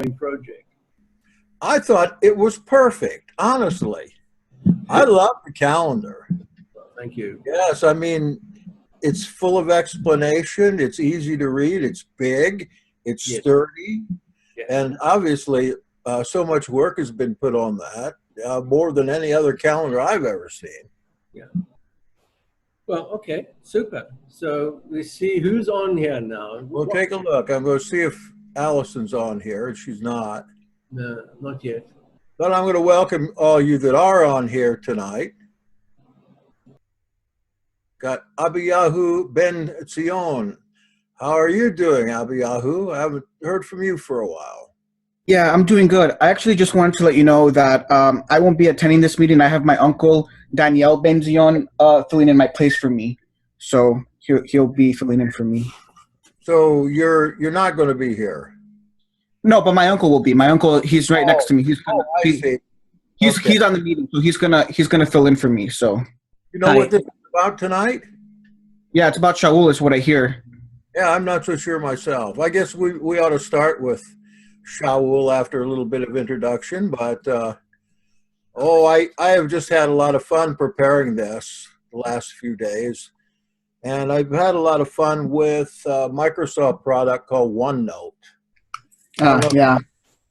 project? I thought it was perfect, honestly. I love the calendar. Well, thank you. Yes, I mean, it's full of explanation. It's easy to read. It's big. It's Yes. sturdy. Yes. And obviously, so much work has been put on that, more than any other calendar I've ever seen. Yeah. Well, okay, super. So we see who's on here now. Well, take a look. I'm going to see if Allison's on here. She's not. No, not yet. But I'm going to welcome all you that are on here tonight. Got Abiyahu Ben Zion. How are you doing, Abiyahu? I haven't heard from you for a while. Yeah, I'm doing good. I actually just wanted to let you know that I won't be attending this meeting. I have my uncle, Daniel Ben Zion, filling in my place for me. So he'll be filling in for me. So you're not going to be here? No, but my uncle will be. My uncle, he's right next to me. He's on the meeting, so he's gonna fill in for me. So you know what this is about tonight? Yeah, it's about Shaul, is what I hear. Yeah, I'm not so sure myself. I guess we ought to start with Shaul after a little bit of introduction, but I have just had a lot of fun preparing this the last few days, and I've had a lot of fun with a Microsoft product called OneNote. Yeah.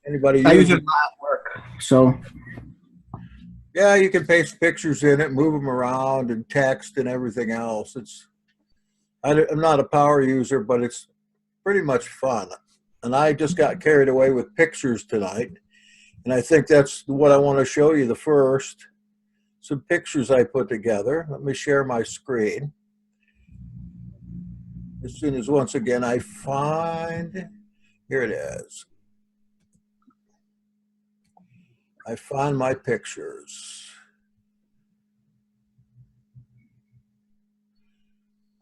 Anybody I use it a lot at work. So yeah, you can paste pictures in it, move them around, and text and everything else. I'm not a power user, but it's pretty much fun. And I just got carried away with pictures tonight. And I think that's what I want to show you the first. Some pictures I put together. Let me share my screen. As soon as once again I find, here it is. I find my pictures.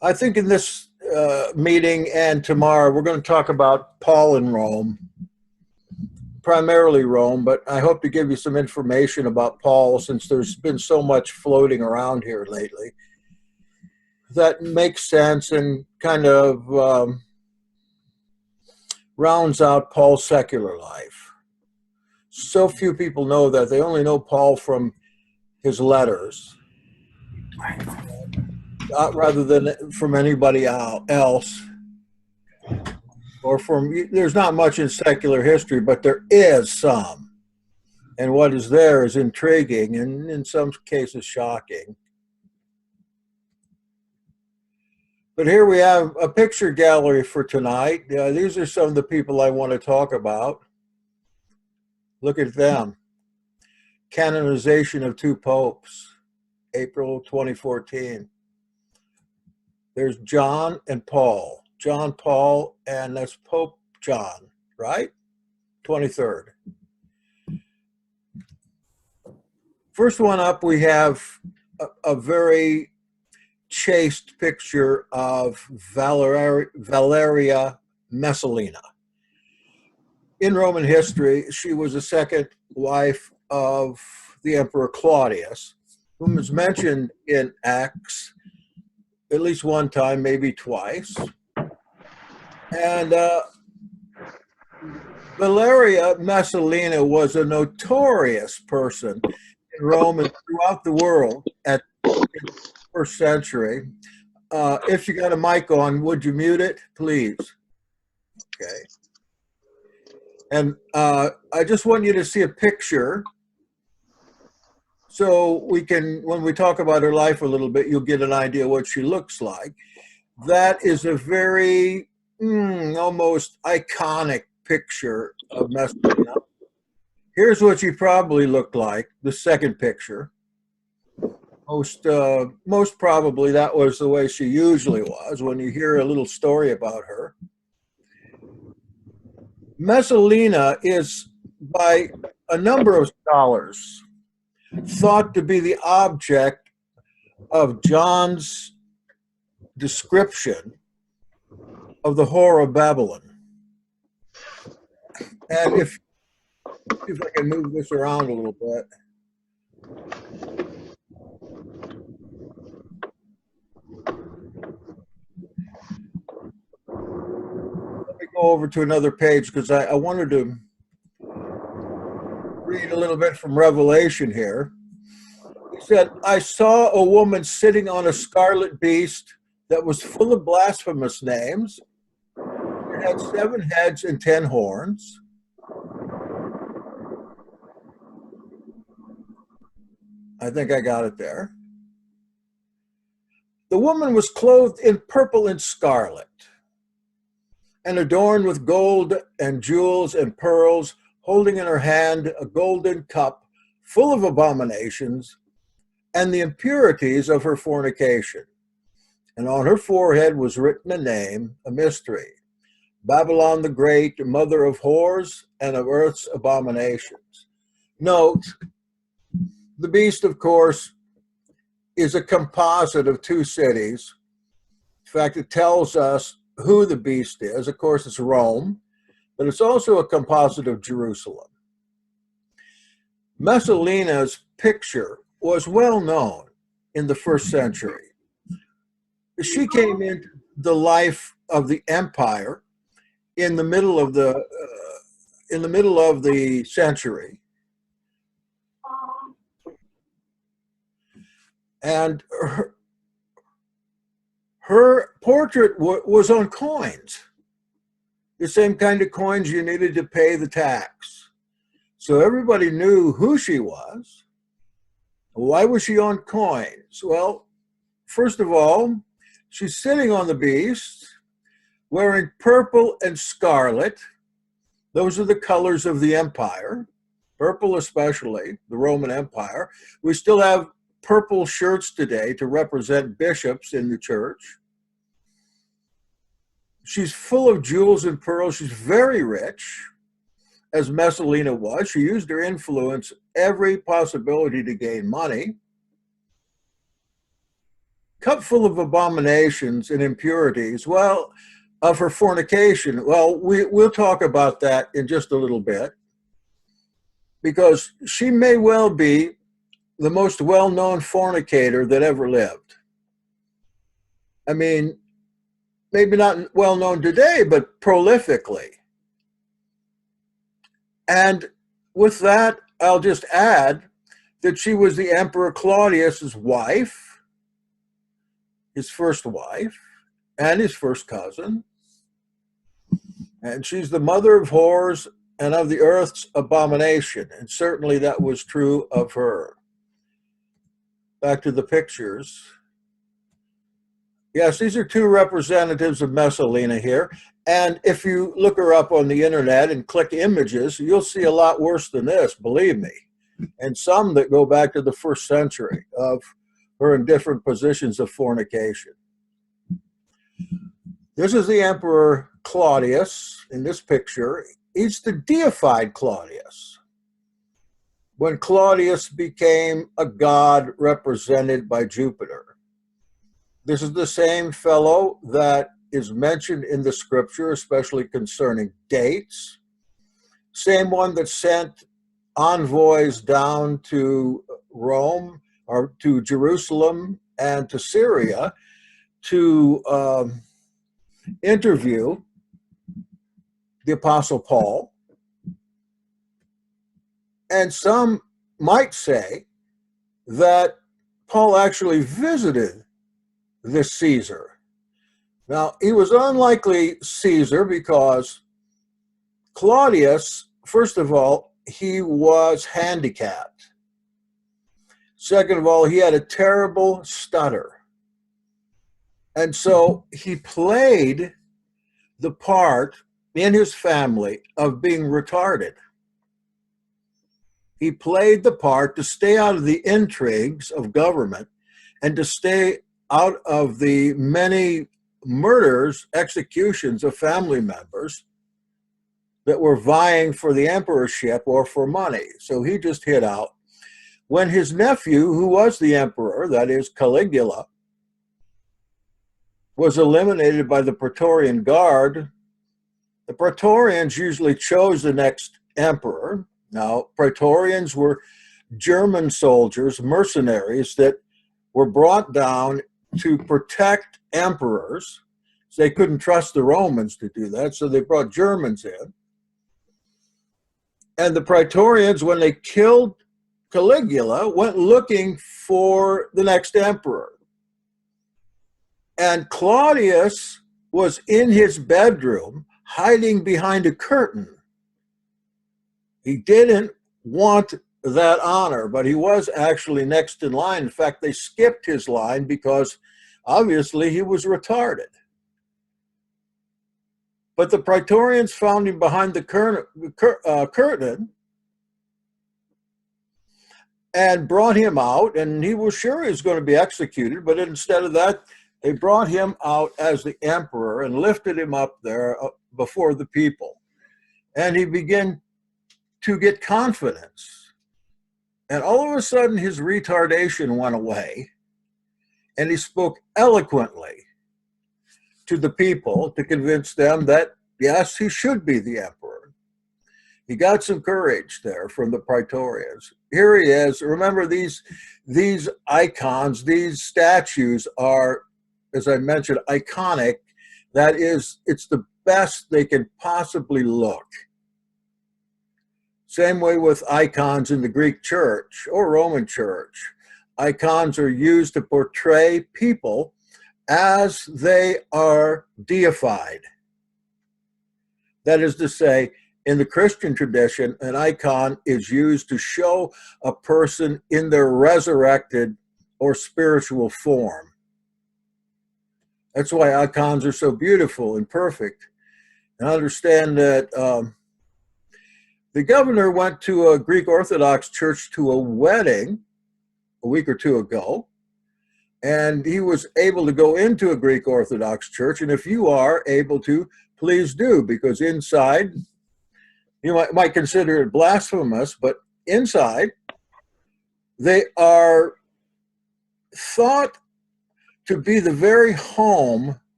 I think in this meeting and tomorrow, we're going to talk about Paul in Rome, primarily Rome, but I hope to give you some information about Paul since there's been so much floating around here lately. That makes sense and kind of rounds out Paul's secular life. So few people know that. They only know Paul from his letters, rather than from anybody else. Or there's not much in secular history, but there is some. And what is there is intriguing and in some cases shocking. But here we have a picture gallery for tonight. These are some of the people I want to talk about. Look at them. Canonization of 2 popes, April 2014. There's John and Paul. John Paul, and that's Pope John, right? 23rd. First one up, we have a very chaste picture of Valeria Messalina. In Roman history, she was the second wife of the Emperor Claudius, whom is mentioned in Acts at least one time, maybe twice. And Valeria Messalina was a notorious person in Rome and throughout the world at the first century. If you got a mic on, would you mute it, please? Okay. And I just want you to see a picture so we can, when we talk about her life a little bit, you'll get an idea what she looks like. That is a very almost iconic picture of Messalina. Here's what she probably looked like, the second picture. Most probably that was the way she usually was when you hear a little story about her. Messalina is, by a number of scholars, thought to be the object of John's description of the whore of Babylon. And if I can move this around a little bit. Let me go over to another page because I wanted to read a little bit from Revelation here. He said, I saw a woman sitting on a scarlet beast that was full of blasphemous names. It had 7 heads and 10 horns. I think I got it there. The woman was clothed in purple and scarlet, and adorned with gold and jewels and pearls, holding in her hand a golden cup full of abominations and the impurities of her fornication. And on her forehead was written a name, a mystery, Babylon the Great, mother of whores and of earth's abominations. Note, the beast, of course, is a composite of 2 cities. In fact, it tells us who the beast is. Of course, it's Rome, but it's also a composite of Jerusalem. Messalina's picture was well known in the 1st century. She came into the life of the empire in the middle of the century, and her portrait was on coins, the same kind of coins you needed to pay the tax. So everybody knew who she was. Why was she on coins? Well, first of all, she's sitting on the beast, wearing purple and scarlet. Those are the colors of the empire, purple especially, the Roman Empire. We still have purple shirts today to represent bishops in the church. She's full of jewels and pearls. She's very rich, as Messalina was. She used her influence, every possibility to gain money. Cup full of abominations and impurities, well, of her fornication. Well, we'll talk about that in just a little bit, because she may well be the most well-known fornicator that ever lived. I mean, maybe not well-known today, but prolifically. And with that, I'll just add that she was the Emperor Claudius's wife, his first wife, and his first cousin. And she's the mother of whores and of the earth's abomination. And certainly that was true of her. Back to the pictures. Yes, these are 2 representatives of Messalina here. And if you look her up on the internet and click images, you'll see a lot worse than this, believe me. And some that go back to the 1st century of her in different positions of fornication. This is the Emperor Claudius in this picture. He's the deified Claudius. When Claudius became a god represented by Jupiter. This is the same fellow that is mentioned in the scripture, especially concerning dates. Same one that sent envoys down to Rome, or to Jerusalem and to Syria to interview the Apostle Paul. And some might say that Paul actually visited this Caesar. Now, he was unlikely Caesar because Claudius, first of all, he was handicapped. Second of all, he had a terrible stutter. And so he played the part in his family of being retarded. He played the part to stay out of the intrigues of government and to stay out of the many murders, executions of family members that were vying for the emperorship or for money. So he just hid out. When his nephew, who was the emperor, that is Caligula, was eliminated by the Praetorian Guard, the Praetorians usually chose the next emperor. Now, Praetorians were German soldiers, mercenaries that were brought down to protect emperors. So they couldn't trust the Romans to do that, so they brought Germans in. And the Praetorians, when they killed Caligula, went looking for the next emperor. And Claudius was in his bedroom, hiding behind a curtain. He didn't want that honor, but he was actually next in line. In fact, they skipped his line because obviously he was retarded. But the Praetorians found him behind the curtain and brought him out, and he was sure he was going to be executed, but instead of that, they brought him out as the emperor and lifted him up there before the people. And he began to get confidence. And all of a sudden, his retardation went away, and he spoke eloquently to the people to convince them that, yes, he should be the emperor. He got some courage there from the Praetorians. Here he is. Remember, these icons, these statues are, as I mentioned, iconic. That is, it's the best they can possibly look. Same way with icons in the Greek church or Roman church. Icons are used to portray people as they are deified. That is to say, in the Christian tradition, an icon is used to show a person in their resurrected or spiritual form. That's why icons are so beautiful and perfect. And understand that the governor went to a Greek Orthodox church to a wedding a week or two ago, and he was able to go into a Greek Orthodox church. And if you are able to, please do, because inside, you might consider it blasphemous, but inside, they are thought to be the very home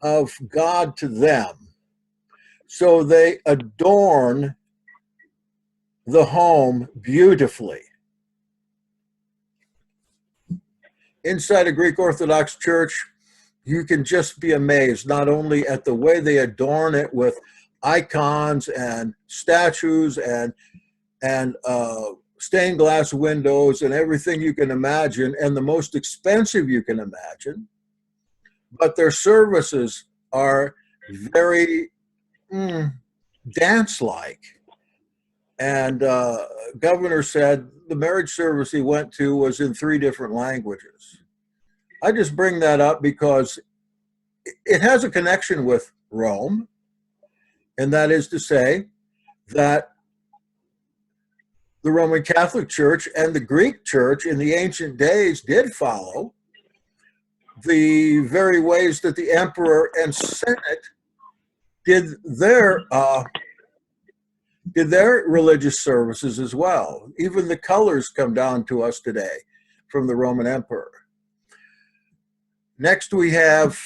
of God to them. So they adorn the home beautifully. Inside a Greek Orthodox church, you can just be amazed, not only at the way they adorn it with icons and statues and stained glass windows and everything you can imagine, and the most expensive you can imagine, but their services are very dance-like. And governor said the marriage service he went to was in 3 different languages. I just bring that up because it has a connection with Rome, and that is to say that the Roman Catholic Church and the Greek Church in the ancient days did follow the very ways that the emperor and senate did their religious services as well. Even the colors come down to us today from the Roman emperor. Next we have,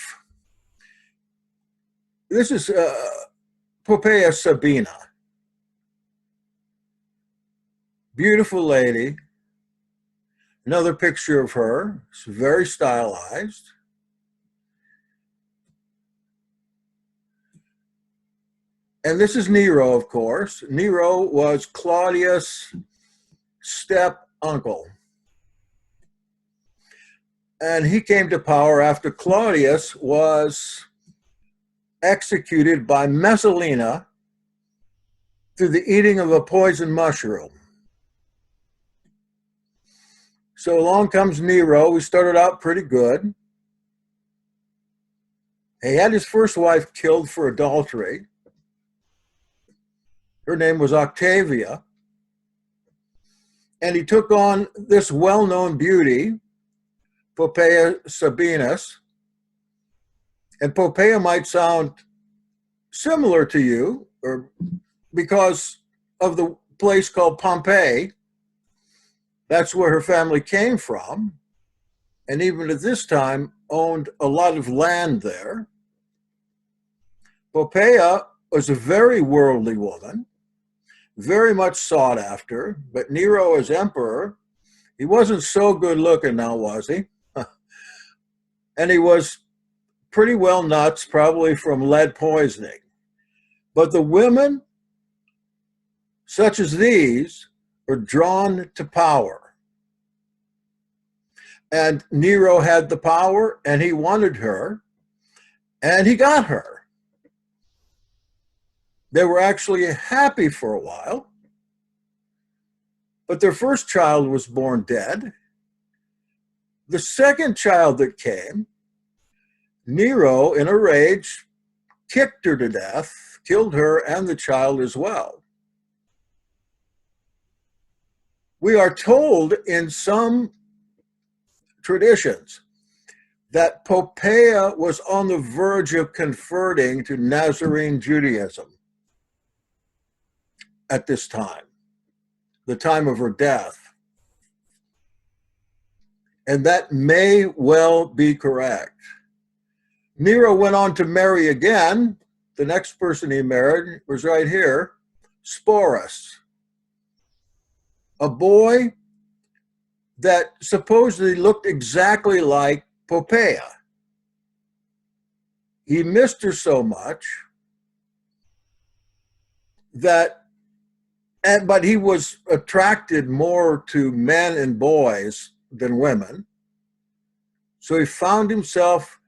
this is Poppaea Sabina. Beautiful lady. Another picture of her. It's very stylized. And this is Nero, of course. Nero was Claudius' step-uncle. And he came to power after Claudius was executed by Messalina through the eating of a poison mushroom. So along comes Nero. We started out pretty good. He had his first wife killed for adultery. Her name was Octavia. And he took on this well-known beauty, Poppaea Sabinus. And Poppaea might sound similar to you, or because of the place called Pompeii. That's where her family came from, and even at this time owned a lot of land there. Poppaea was a very worldly woman, very much sought after, but Nero as emperor, he wasn't so good looking now, was he? And he was pretty well nuts, probably from lead poisoning. But the women such as these were drawn to power. And Nero had the power, and he wanted her, and he got her. They were actually happy for a while, but their first child was born dead. The second child that came, Nero, in a rage, kicked her to death, killed her and the child as well. We are told in some traditions that Poppaea was on the verge of converting to Nazarene Judaism at this time, the time of her death. And that may well be correct. Nero went on to marry again. The next person he married was right here, Sporus, a boy that supposedly looked exactly like Poppaea. He missed her so much that, but he was attracted more to men and boys than women. So he found himself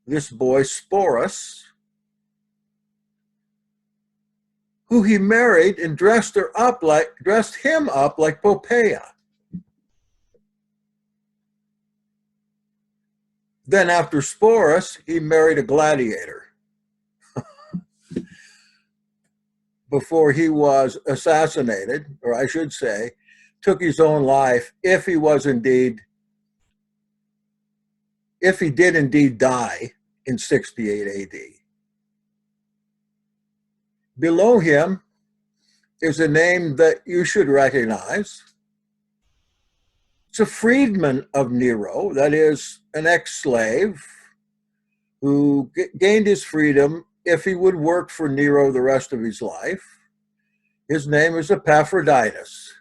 this boy, Sporus, who he married and dressed him up like Poppaea. Then after Sporus, he married a gladiator before he was assassinated, or I should say, took his own life if he did indeed die in 68 AD. Below him is a name that you should recognize. It's a freedman of Nero, that is, an ex-slave who gained his freedom if he would work for Nero the rest of his life. His name is ePaPHRoDiTuS.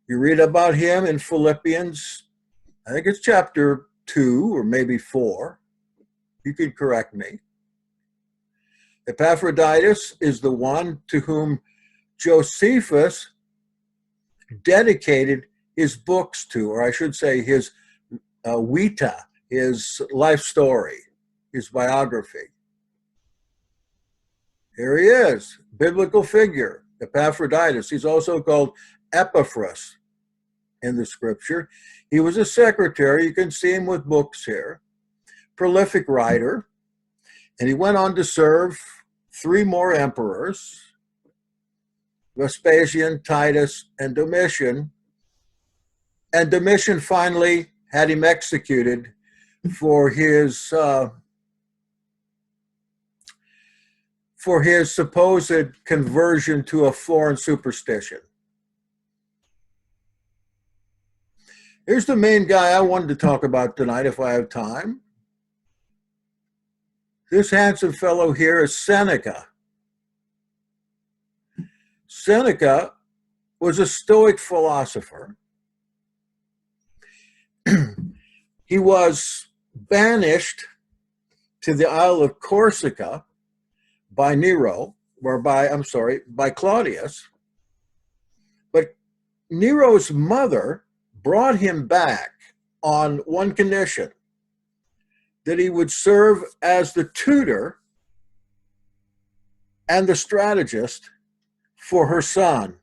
You read about him in Philippians, I think it's chapter 2 or maybe 4. You can correct me. Epaphroditus is the one to whom Josephus dedicated his books to, or I should say his vita, his life story, his biography. Here he is, biblical figure, Epaphroditus. He's also called Epaphras in the scripture. He was a secretary. You can see him with books here. Prolific writer. And he went on to serve 3 more emperors, Vespasian, Titus, and Domitian. And Domitian finally had him executed for his supposed conversion to a foreign superstition. Here's the main guy I wanted to talk about tonight, if I have time. This handsome fellow here is Seneca. Seneca was a Stoic philosopher. He was banished to the Isle of Corsica by Claudius. But Nero's mother brought him back on one condition, that he would serve as the tutor and the strategist for her son,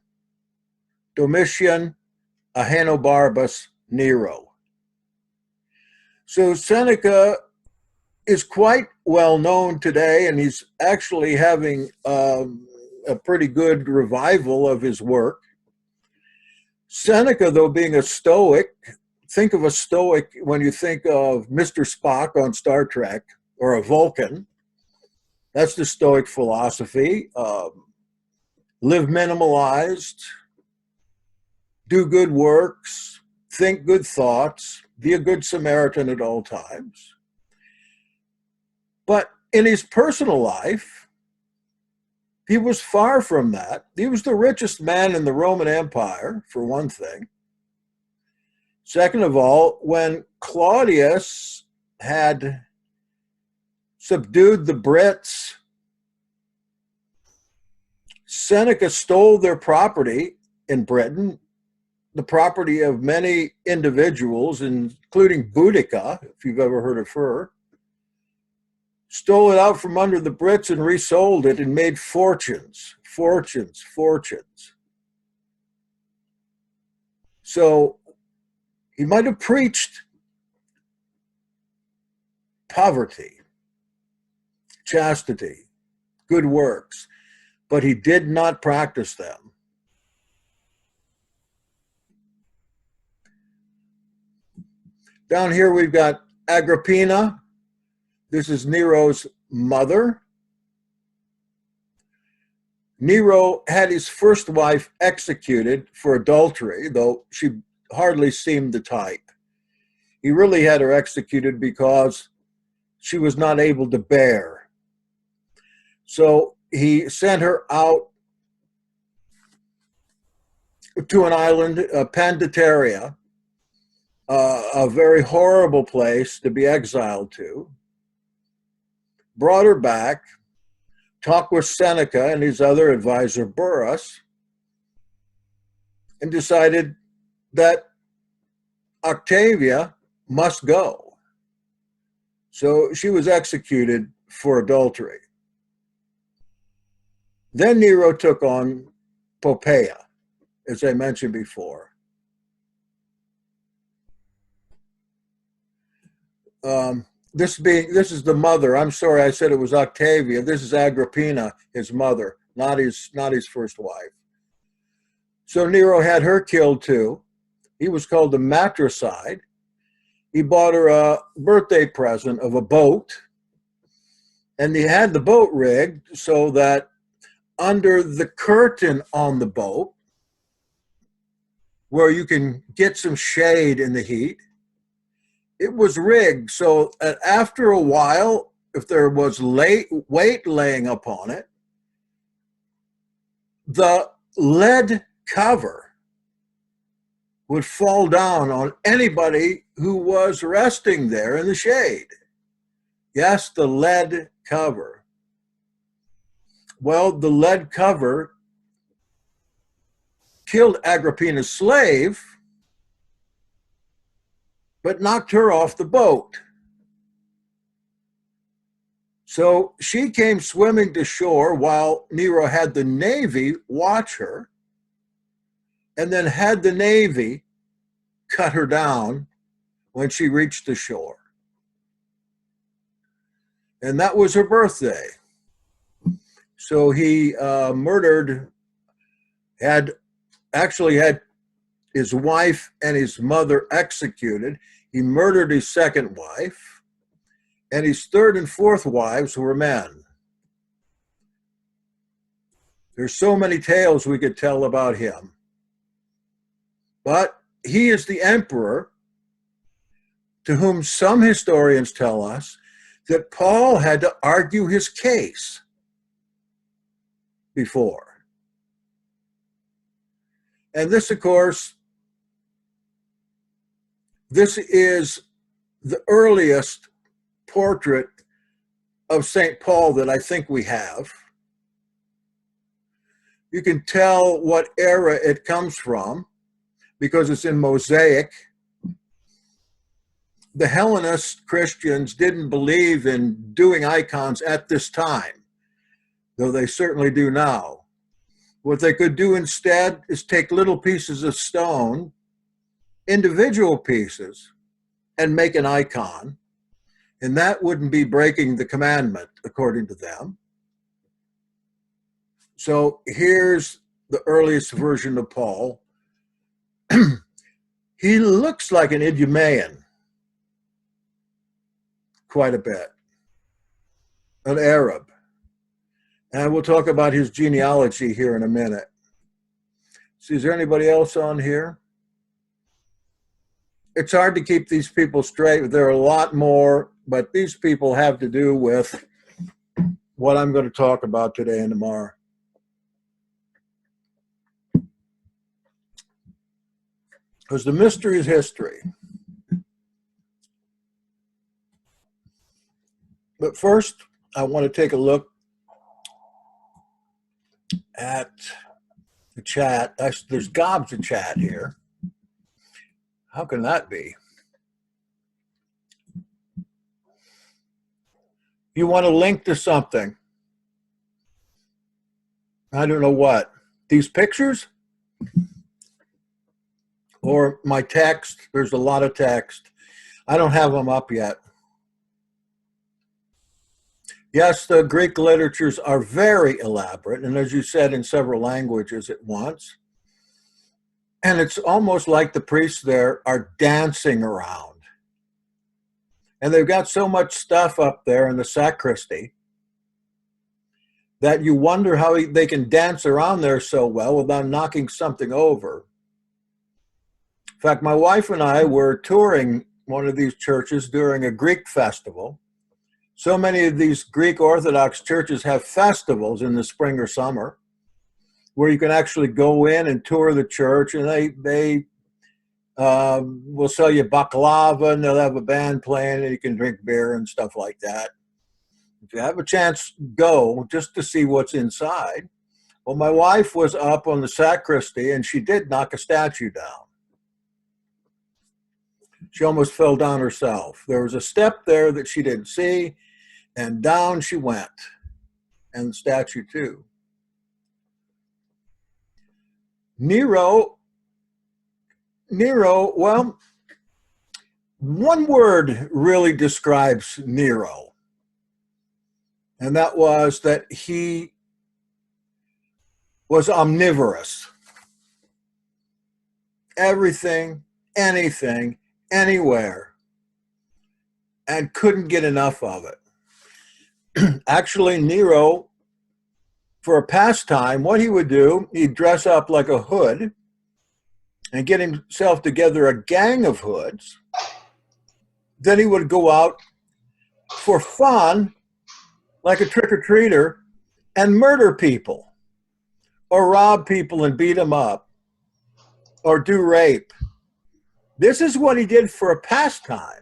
Domitian Ahenobarbus Nero. So Seneca is quite well known today, and he's actually having a pretty good revival of his work. Seneca, though, being a Stoic, think of a Stoic when you think of Mr. Spock on Star Trek, or a Vulcan. That's the Stoic philosophy. Live minimalized, do good works, think good thoughts, be a good Samaritan at all times. But in his personal life, he was far from that. He was the richest man in the Roman Empire, for one thing. Second of all, when Claudius had subdued the Brits Seneca stole their property in Britain, the property of many individuals, including Boudica, if you've ever heard of her. Stole it out from under the Brits and resold it and made fortunes. So he might have preached poverty, chastity, good works, but he did not practice them. Down here we've got Agrippina. This is Nero's mother. Nero had his first wife executed for adultery, though she hardly seemed the type. He really had her executed because she was not able to bear. So he sent her out to an island, Pandataria, a very horrible place to be exiled to. Brought her back, talked with Seneca and his other advisor, Burrus, and decided that Octavia must go. So she was executed for adultery. Then Nero took on Poppaea, as I mentioned before. This is the mother. I'm sorry, I said it was Octavia. This is Agrippina, his mother, not his first wife. So Nero had her killed too. He was called the matricide. He bought her a birthday present of a boat, and he had the boat rigged so that under the curtain on the boat, where you can get some shade in the heat, it was rigged so that after a while, if there was weight laying upon it, the lead cover would fall down on anybody who was resting there in the shade. Yes, the lead cover. Well, the lead cover killed Agrippina's slave, but knocked her off the boat. So she came swimming to shore while Nero had the Navy watch her, and then had the Navy cut her down when she reached the shore. And that was her birthday. So he had his wife and his mother executed. He murdered his second wife, and his third and fourth wives were men. There's so many tales we could tell about him. But he is the emperor to whom some historians tell us that Paul had to argue his case before. And this, of course, this is the earliest portrait of St. Paul that I think we have. You can tell what era it comes from because it's in mosaic. The Hellenist Christians didn't believe in doing icons at this time, though they certainly do now. What they could do instead is take little pieces of stone, individual pieces, and make an icon. And that wouldn't be breaking the commandment, according to them. So here's the earliest version of Paul. He looks like an Idumean quite a bit, an Arab. And we'll talk about his genealogy here in a minute. So is there anybody else on here? It's hard to keep these people straight. There are a lot more, but these people have to do with what I'm going to talk about today and tomorrow. Because the mystery is history. But first, I want to take a look at the chat. There's gobs of chat here. How can that be? You want to link to something. I don't know what. These pictures? Or my text? There's a lot of text. I don't have them up yet. Yes, the Greek literatures are very elaborate, and as you said, in several languages at once. And it's almost like the priests there are dancing around. And they've got so much stuff up there in the sacristy that you wonder how they can dance around there so well without knocking something over. In fact, my wife and I were touring one of these churches during a Greek festival. So many of these Greek Orthodox churches have festivals in the spring or summer where you can actually go in and tour the church, and they will sell you baklava, and they'll have a band playing, and you can drink beer and stuff like that. If you have a chance, go just to see what's inside. Well, my wife was up on the sacristy, and she did knock a statue down. She almost fell down herself. There was a step there that she didn't see, and down she went, and the statue too. Nero, well, one word really describes Nero, and that was that he was omnivorous. Everything, anything, anywhere, and couldn't get enough of it. Actually, Nero, for a pastime, what he would do, he'd dress up like a hood and get himself together a gang of hoods. Then he would go out for fun, like a trick-or-treater, and murder people, or rob people and beat them up, or do rape. This is what he did for a pastime.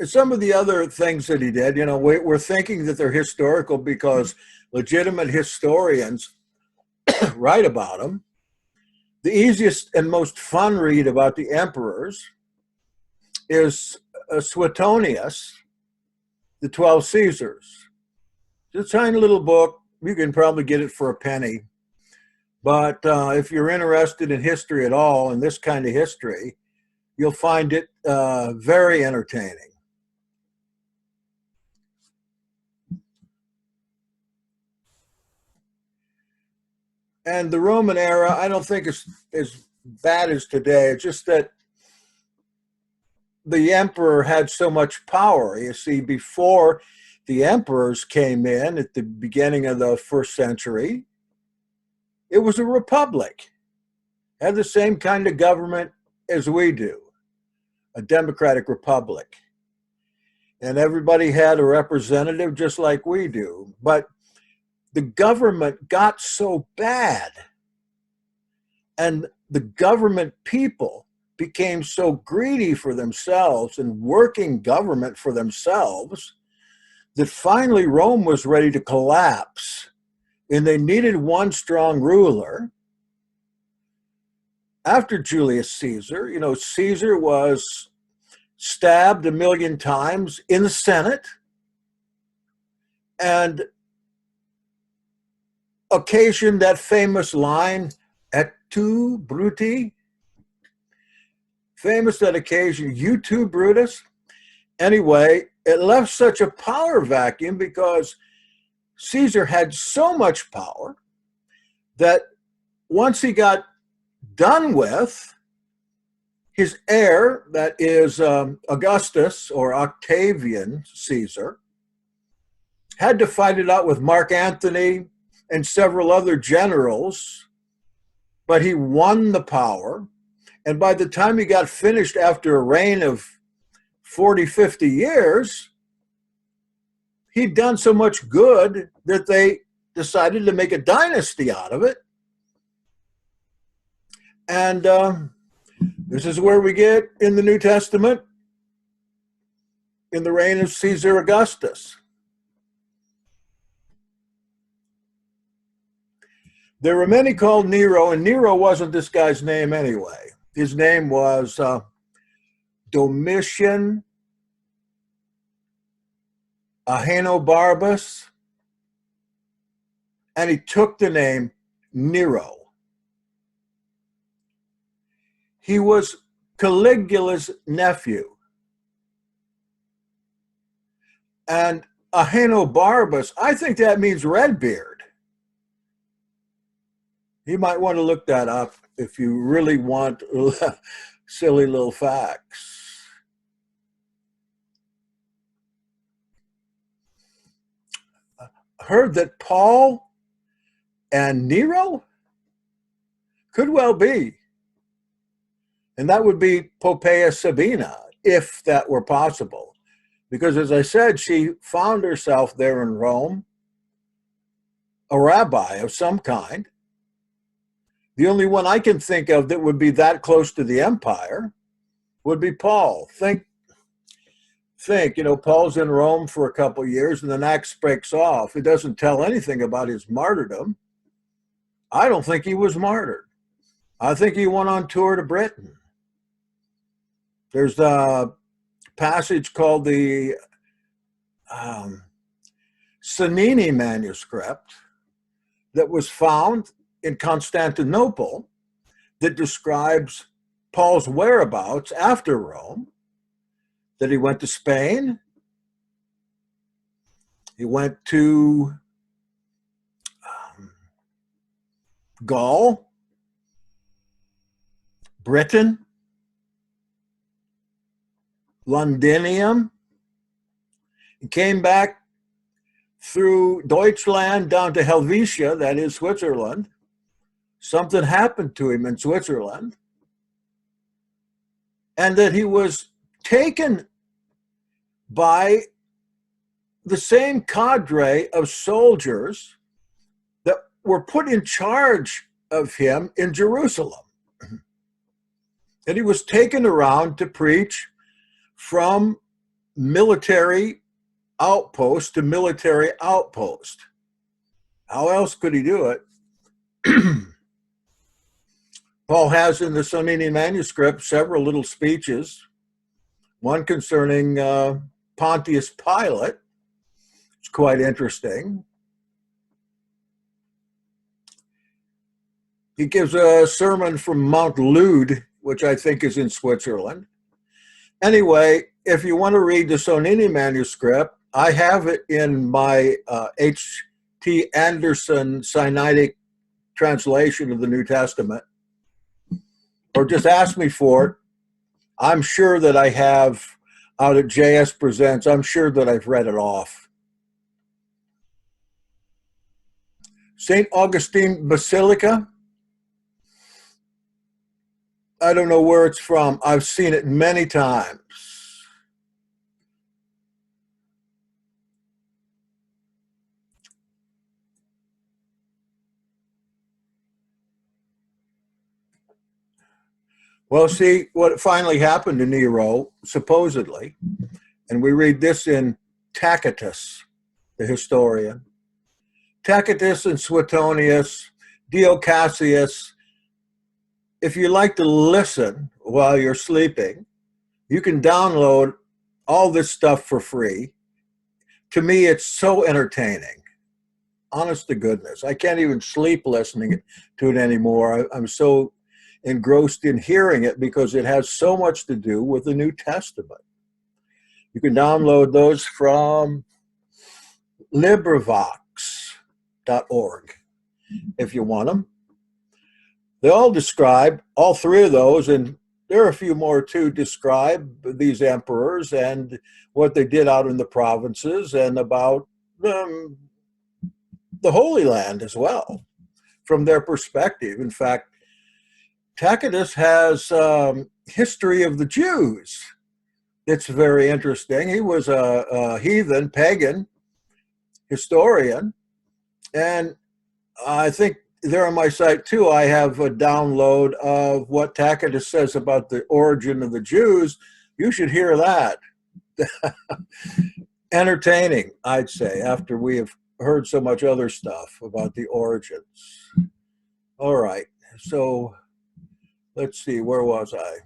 Some of the other things that he did, you know, we're thinking that they're historical because legitimate historians write about them. The easiest and most fun read about the emperors is Suetonius, the 12 Caesars. It's a tiny little book. You can probably get it for a penny. But if you're interested in history at all, in this kind of history, you'll find it very entertaining. And the Roman era, I don't think it's as bad as today. It's just that the emperor had so much power. You see, before the emperors came in at the beginning of the first century, it was a republic. It had the same kind of government as we do, a democratic republic. And everybody had a representative just like we do. But the government got so bad, and the government people became so greedy for themselves and working government for themselves that finally Rome was ready to collapse, and they needed one strong ruler. After Julius Caesar, you know, Caesar was stabbed 1,000,000 times in the Senate and occasioned that famous line, "Et tu, Bruti?" Famous that occasion, "You too, Brutus?" Anyway, it left such a power vacuum because Caesar had so much power that once he got done with, his heir, that is Augustus or Octavian Caesar, had to fight it out with Mark Antony and several other generals, but he won the power. And by the time he got finished after a reign of 40, 50 years, he'd done so much good that they decided to make a dynasty out of it. And this is where we get in the New Testament, in the reign of Caesar Augustus. There were many called Nero, and Nero wasn't this guy's name anyway. His name was Domitian Ahenobarbus, and he took the name Nero. He was Caligula's nephew. And Ahenobarbus, I think that means Redbeard. You might want to look that up if you really want silly little facts. Heard that Paul and Nero? Could well be. And that would be Poppaea Sabina, if that were possible. Because as I said, she found herself there in Rome, a rabbi of some kind. The only one I can think of that would be that close to the empire would be Paul. Think, Paul's in Rome for a couple of years and then Acts breaks off. It doesn't tell anything about his martyrdom. I don't think he was martyred. I think he went on tour to Britain. There's a passage called the Cennini manuscript that was found in Constantinople that describes Paul's whereabouts after Rome, that he went to Spain, he went to Gaul, Britain, Londinium. He came back through Deutschland down to Helvetia, that is Switzerland. Something happened to him in Switzerland. And that he was taken by the same cadre of soldiers that were put in charge of him in Jerusalem. And he was taken around to preach from military outpost to military outpost. How else could he do it? Paul has in the Cennini manuscript several little speeches, one concerning Pontius Pilate. It's quite interesting. He gives a sermon from Mount Lude, which I think is in Switzerland. Anyway, if you want to read the Cennini manuscript, I have it in my H.T. Anderson Sinaitic translation of the New Testament. Or just ask me for it. I'm sure that I have out at JS Presents. I'm sure that I've read it off. St. Augustine Basilica. I don't know where it's from. I've seen it many times. Well, see, what finally happened to Nero, supposedly, and we read this in Tacitus, the historian. Tacitus and Suetonius, Dio Cassius. If you like to listen while you're sleeping, you can download all this stuff for free. To me, it's so entertaining. Honest to goodness. I can't even sleep listening to it anymore. I'm so engrossed in hearing it because it has so much to do with the New Testament. You can download those from LibriVox.org if you want them. They all describe, all three of those, and there are a few more too, describe these emperors and what they did out in the provinces and about the Holy Land as well, from their perspective. In fact, Tacitus has history of the Jews. It's very interesting. He was a heathen, pagan historian, and I think there on my site too, I have a download of what Tacitus says about the origin of the Jews. You should hear that. Entertaining, I'd say, after we have heard so much other stuff about the origins. All right. So let's see, where was I?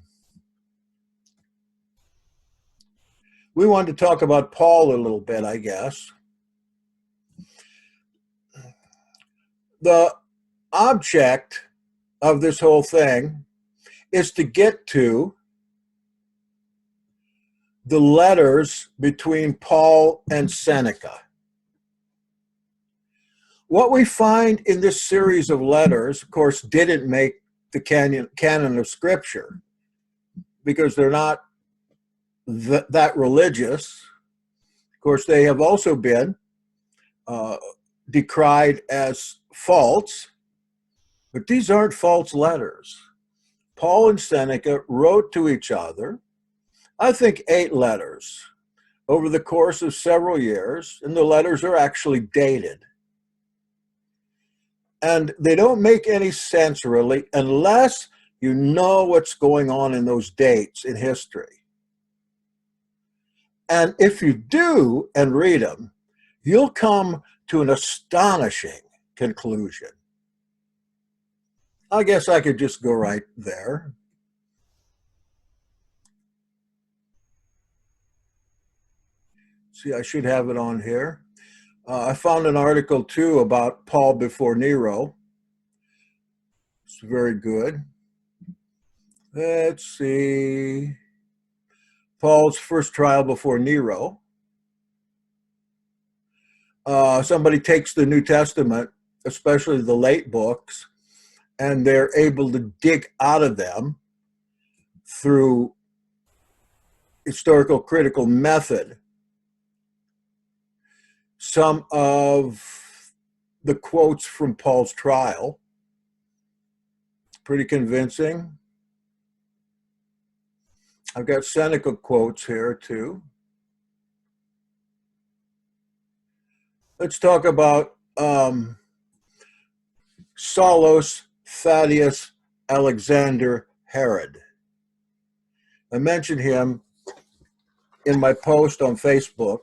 We wanted to talk about Paul a little bit, I guess. The object of this whole thing is to get to the letters between Paul and Seneca. What we find in this series of letters, of course, didn't make the canon of Scripture because they're not that religious. Of course, they have also been decried as false, but these aren't false letters. Paul and Seneca wrote to each other, I think 8 letters over the course of several years, and the letters are actually dated. And they don't make any sense really unless you know what's going on in those dates in history. And if you do and read them, you'll come to an astonishing conclusion. I guess I could just go right there. See, I should have it on here. I found an article too about Paul before Nero. It's very good. Let's see. Paul's first trial before Nero. Somebody takes the New Testament, especially the late books, and they're able to dig out of them through historical critical method some of the quotes from Paul's trial. Pretty convincing. I've got Seneca quotes here too. Let's talk about Saulus Thaddeus Alexander Herod. I mentioned him in my post on Facebook.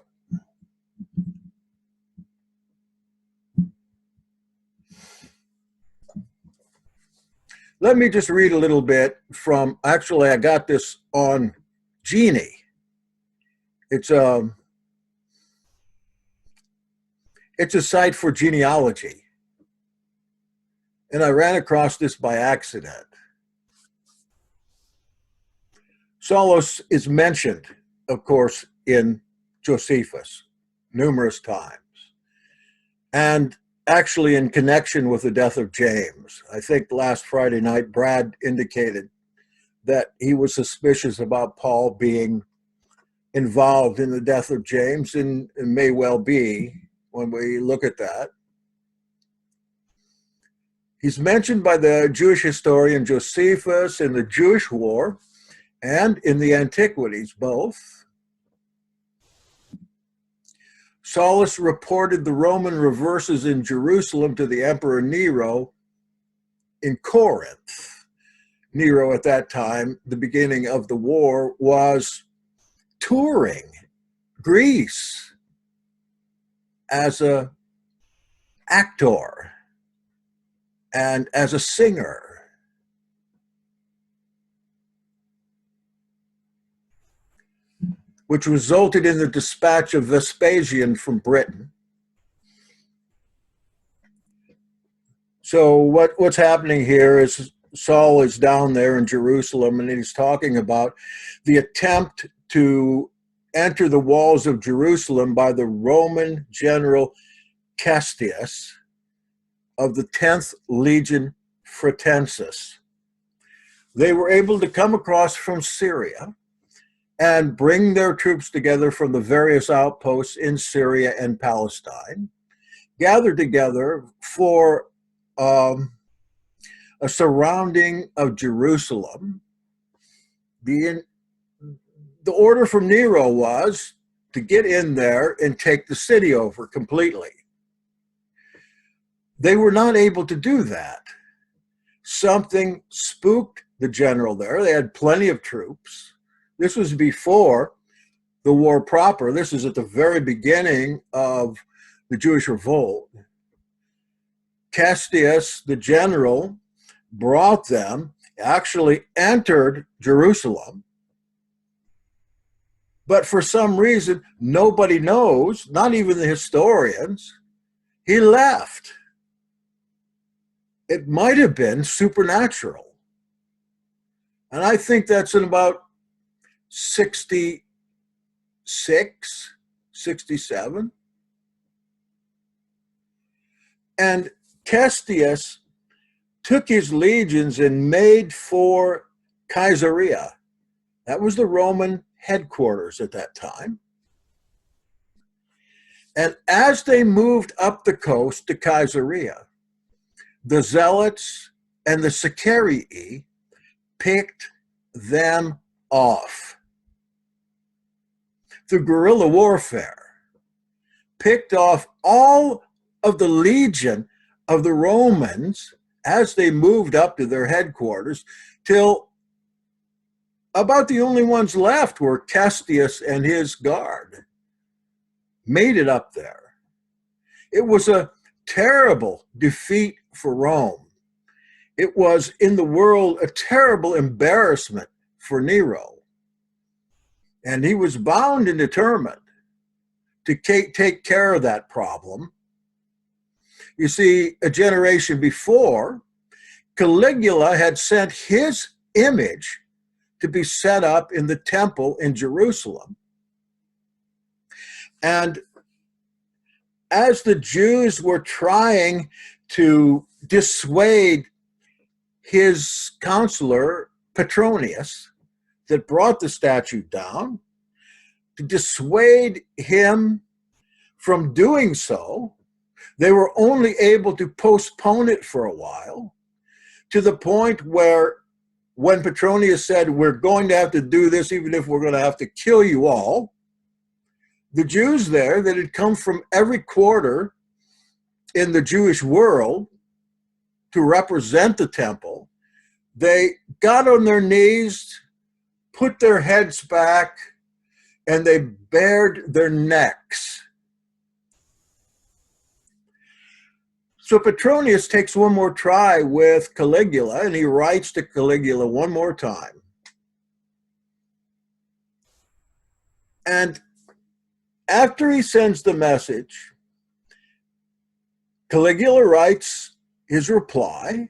Let me just read a little bit from, actually I got this on Genie. It's a site for genealogy. And I ran across this by accident. Saulus is mentioned, of course, in Josephus numerous times. And actually in connection with the death of James. I think last Friday night, Brad indicated that he was suspicious about Paul being involved in the death of James, and it may well be when we look at that. He's mentioned by the Jewish historian Josephus in the Jewish War and in the Antiquities, both. Saulus reported the Roman reverses in Jerusalem to the Emperor Nero in Corinth. Nero at that time, the beginning of the war, was touring Greece as an actor and as a singer. Which resulted in the dispatch of Vespasian from Britain. So what's happening here is Saul is down there in Jerusalem, and he's talking about the attempt to enter the walls of Jerusalem by the Roman general Castius of the 10th Legion Fretensis. They were able to come across from Syria and bring their troops together from the various outposts in Syria and Palestine, gathered together for a surrounding of Jerusalem. The order from Nero was to get in there and take the city over completely. They were not able to do that. Something spooked the general there. They had plenty of troops. This was before the war proper. This is at the very beginning of the Jewish revolt. Castius, the general, brought them, actually entered Jerusalem. But for some reason, nobody knows, not even the historians, he left. It might have been supernatural. And I think that's in about 66, 67. And Castius took his legions and made for Caesarea. That was the Roman headquarters at that time. And as they moved up the coast to Caesarea, the Zealots and the Sicarii picked them off through guerrilla warfare, picked off all of the legion of the Romans as they moved up to their headquarters, till about the only ones left were Castius and his guard. Made it up there. It was a terrible defeat for Rome. It was, in the world, a terrible embarrassment for Nero. And he was bound and determined to take care of that problem. You see, a generation before, Caligula had sent his image to be set up in the temple in Jerusalem. And as the Jews were trying to dissuade his counselor, Petronius, that brought the statue down, to dissuade him from doing so, they were only able to postpone it for a while, to the point where when Petronius said, we're going to have to do this even if we're going to have to kill you all, the Jews there that had come from every quarter in the Jewish world to represent the temple, they got on their knees, put their heads back, and they bared their necks. So Petronius takes one more try with Caligula, and he writes to Caligula one more time. And after he sends the message, Caligula writes his reply,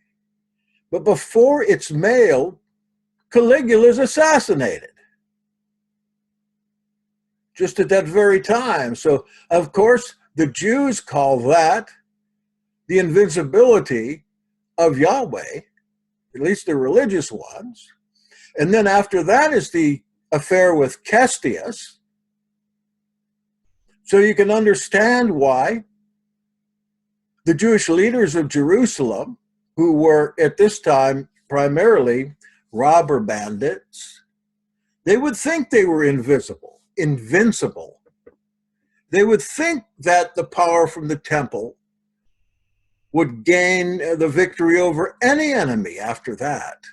but before it's mailed, Caligula is assassinated. Just at that very time. So, of course, the Jews call that the invincibility of Yahweh, at least the religious ones. And then after that is the affair with Castius. So you can understand why the Jewish leaders of Jerusalem, who were at this time primarily robber bandits, they would think they were invincible. They would think that the power from the temple would gain the victory over any enemy after that.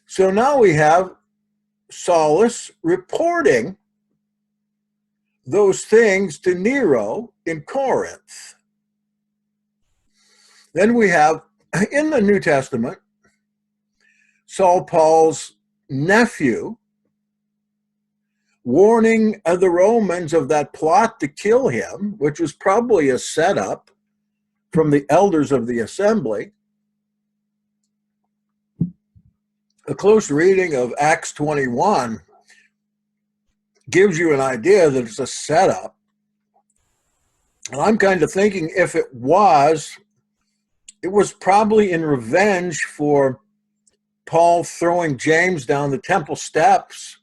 So now we have Saulus reporting those things to Nero in Corinth. Then we have, in the New Testament, Saul Paul's nephew warning the Romans of that plot to kill him, which was probably a setup from the elders of the assembly. A close reading of Acts 21 gives you an idea that it's a setup. And I'm kind of thinking if it was probably in revenge for Paul throwing James down the temple steps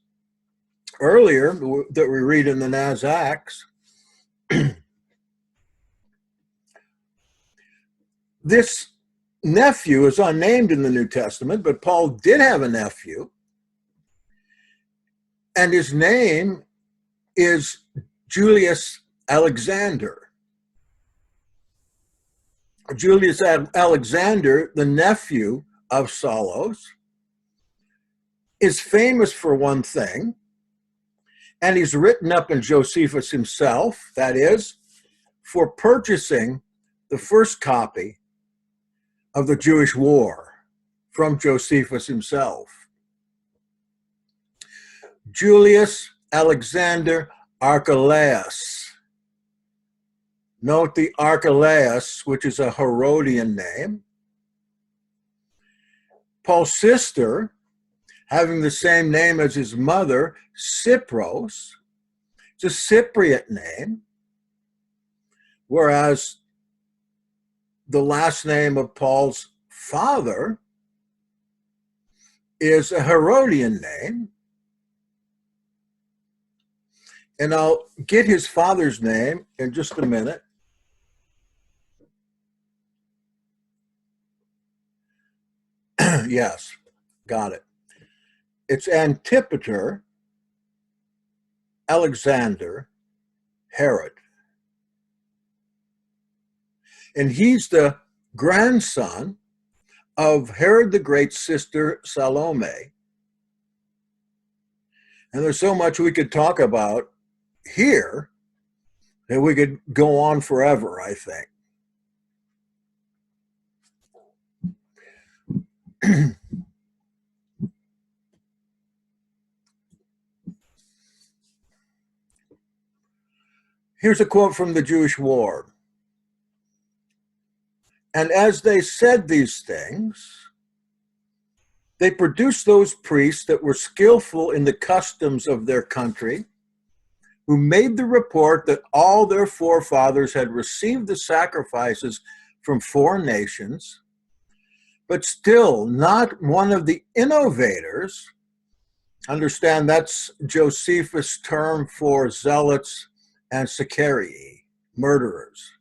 earlier that we read in the Acts. This nephew is unnamed in the New Testament, but Paul did have a nephew, and his name is Julius Alexander. Julius Alexander, the nephew of Saulus, is famous for one thing, and he's written up in Josephus himself, that is, for purchasing the first copy of the Jewish War from Josephus himself. Julius Alexander Archelaus. Note the Archelaus, which is a Herodian name. Paul's sister, having the same name as his mother, Cypros. It's a Cypriot name, whereas the last name of Paul's father is a Herodian name. And I'll get his father's name in just a minute. Yes, got it. It's Antipater Alexander Herod. And he's the grandson of Herod the Great's sister Salome. And there's so much we could talk about here that we could go on forever, I think. Here's a quote from the Jewish War. And as they said these things, they produced those priests that were skillful in the customs of their country, who made the report that all their forefathers had received the sacrifices from foreign nations, but still not one of the innovators, understand that's Josephus' term for zealots and Sicarii, murderers.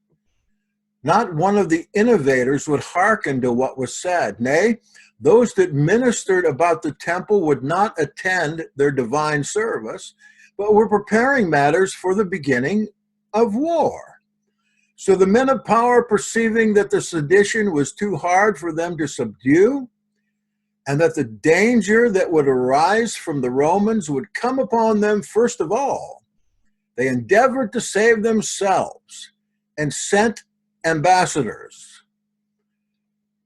Not one of the innovators would hearken to what was said. Nay, those that ministered about the temple would not attend their divine service, but were preparing matters for the beginning of war. So the men of power, perceiving that the sedition was too hard for them to subdue, and that the danger that would arise from the Romans would come upon them first of all, they endeavored to save themselves and sent ambassadors,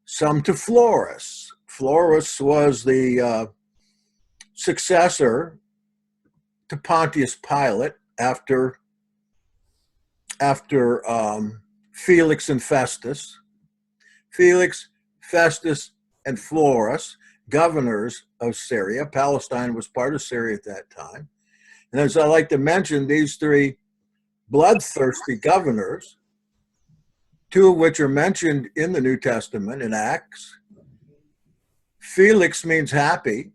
some to Florus. Florus was the successor to Pontius Pilate after Felix and Festus. Felix, Festus, and Florus, governors of Syria. Palestine was part of Syria at that time. And as I like to mention, these three bloodthirsty governors, two of which are mentioned in the New Testament in Acts. Felix means happy,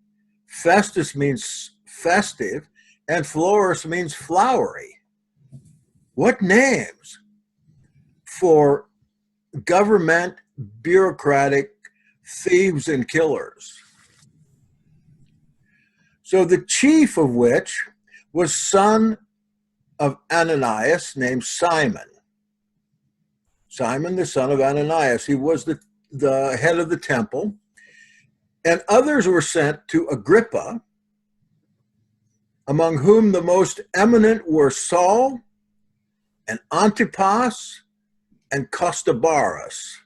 Festus means festive, and Florus means flowery. What names for government, bureaucratic thieves and killers. So the chief of which was son of Ananias named Simon. Simon, the son of Ananias. He was the head of the temple. And others were sent to Agrippa, among whom the most eminent were Saul and Antipas and Costobarus,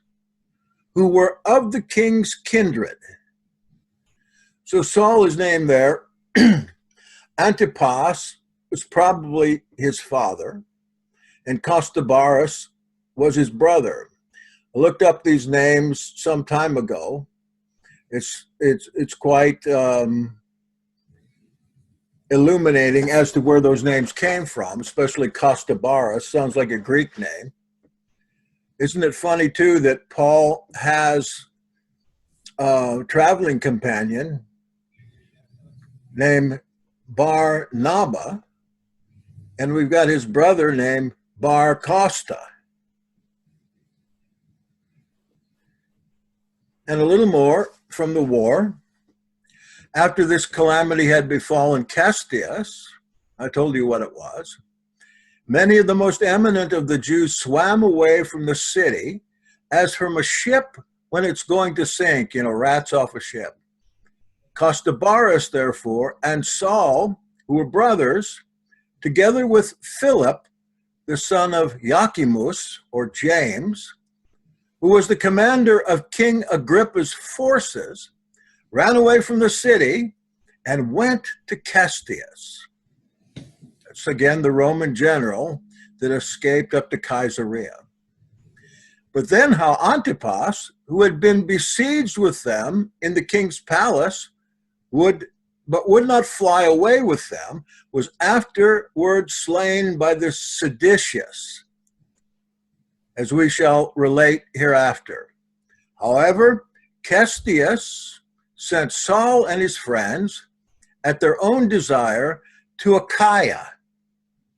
who were of the king's kindred. So Saul is named there. Antipas was probably his father, and Costobarus was his brother. I looked up these names some time ago. It's quite illuminating as to where those names came from, especially Costobarus. Sounds like a Greek name. Isn't it funny, too, that Paul has a traveling companion named Barnabas, and we've got his brother named Bar Costa. And a little more from the war. After this calamity had befallen Castius, I told you what it was, many of the most eminent of the Jews swam away from the city as from a ship when it's going to sink, rats off a ship. Costobarus, therefore, and Saul, who were brothers, together with Philip, the son of Joachimus, or James, who was the commander of King Agrippa's forces, ran away from the city and went to Castius. That's again the Roman general that escaped up to Caesarea. But then how Antipas, who had been besieged with them in the king's palace, would not fly away with them, was afterward slain by the seditious, as we shall relate hereafter. However, Castius sent Saul and his friends at their own desire to Achaia,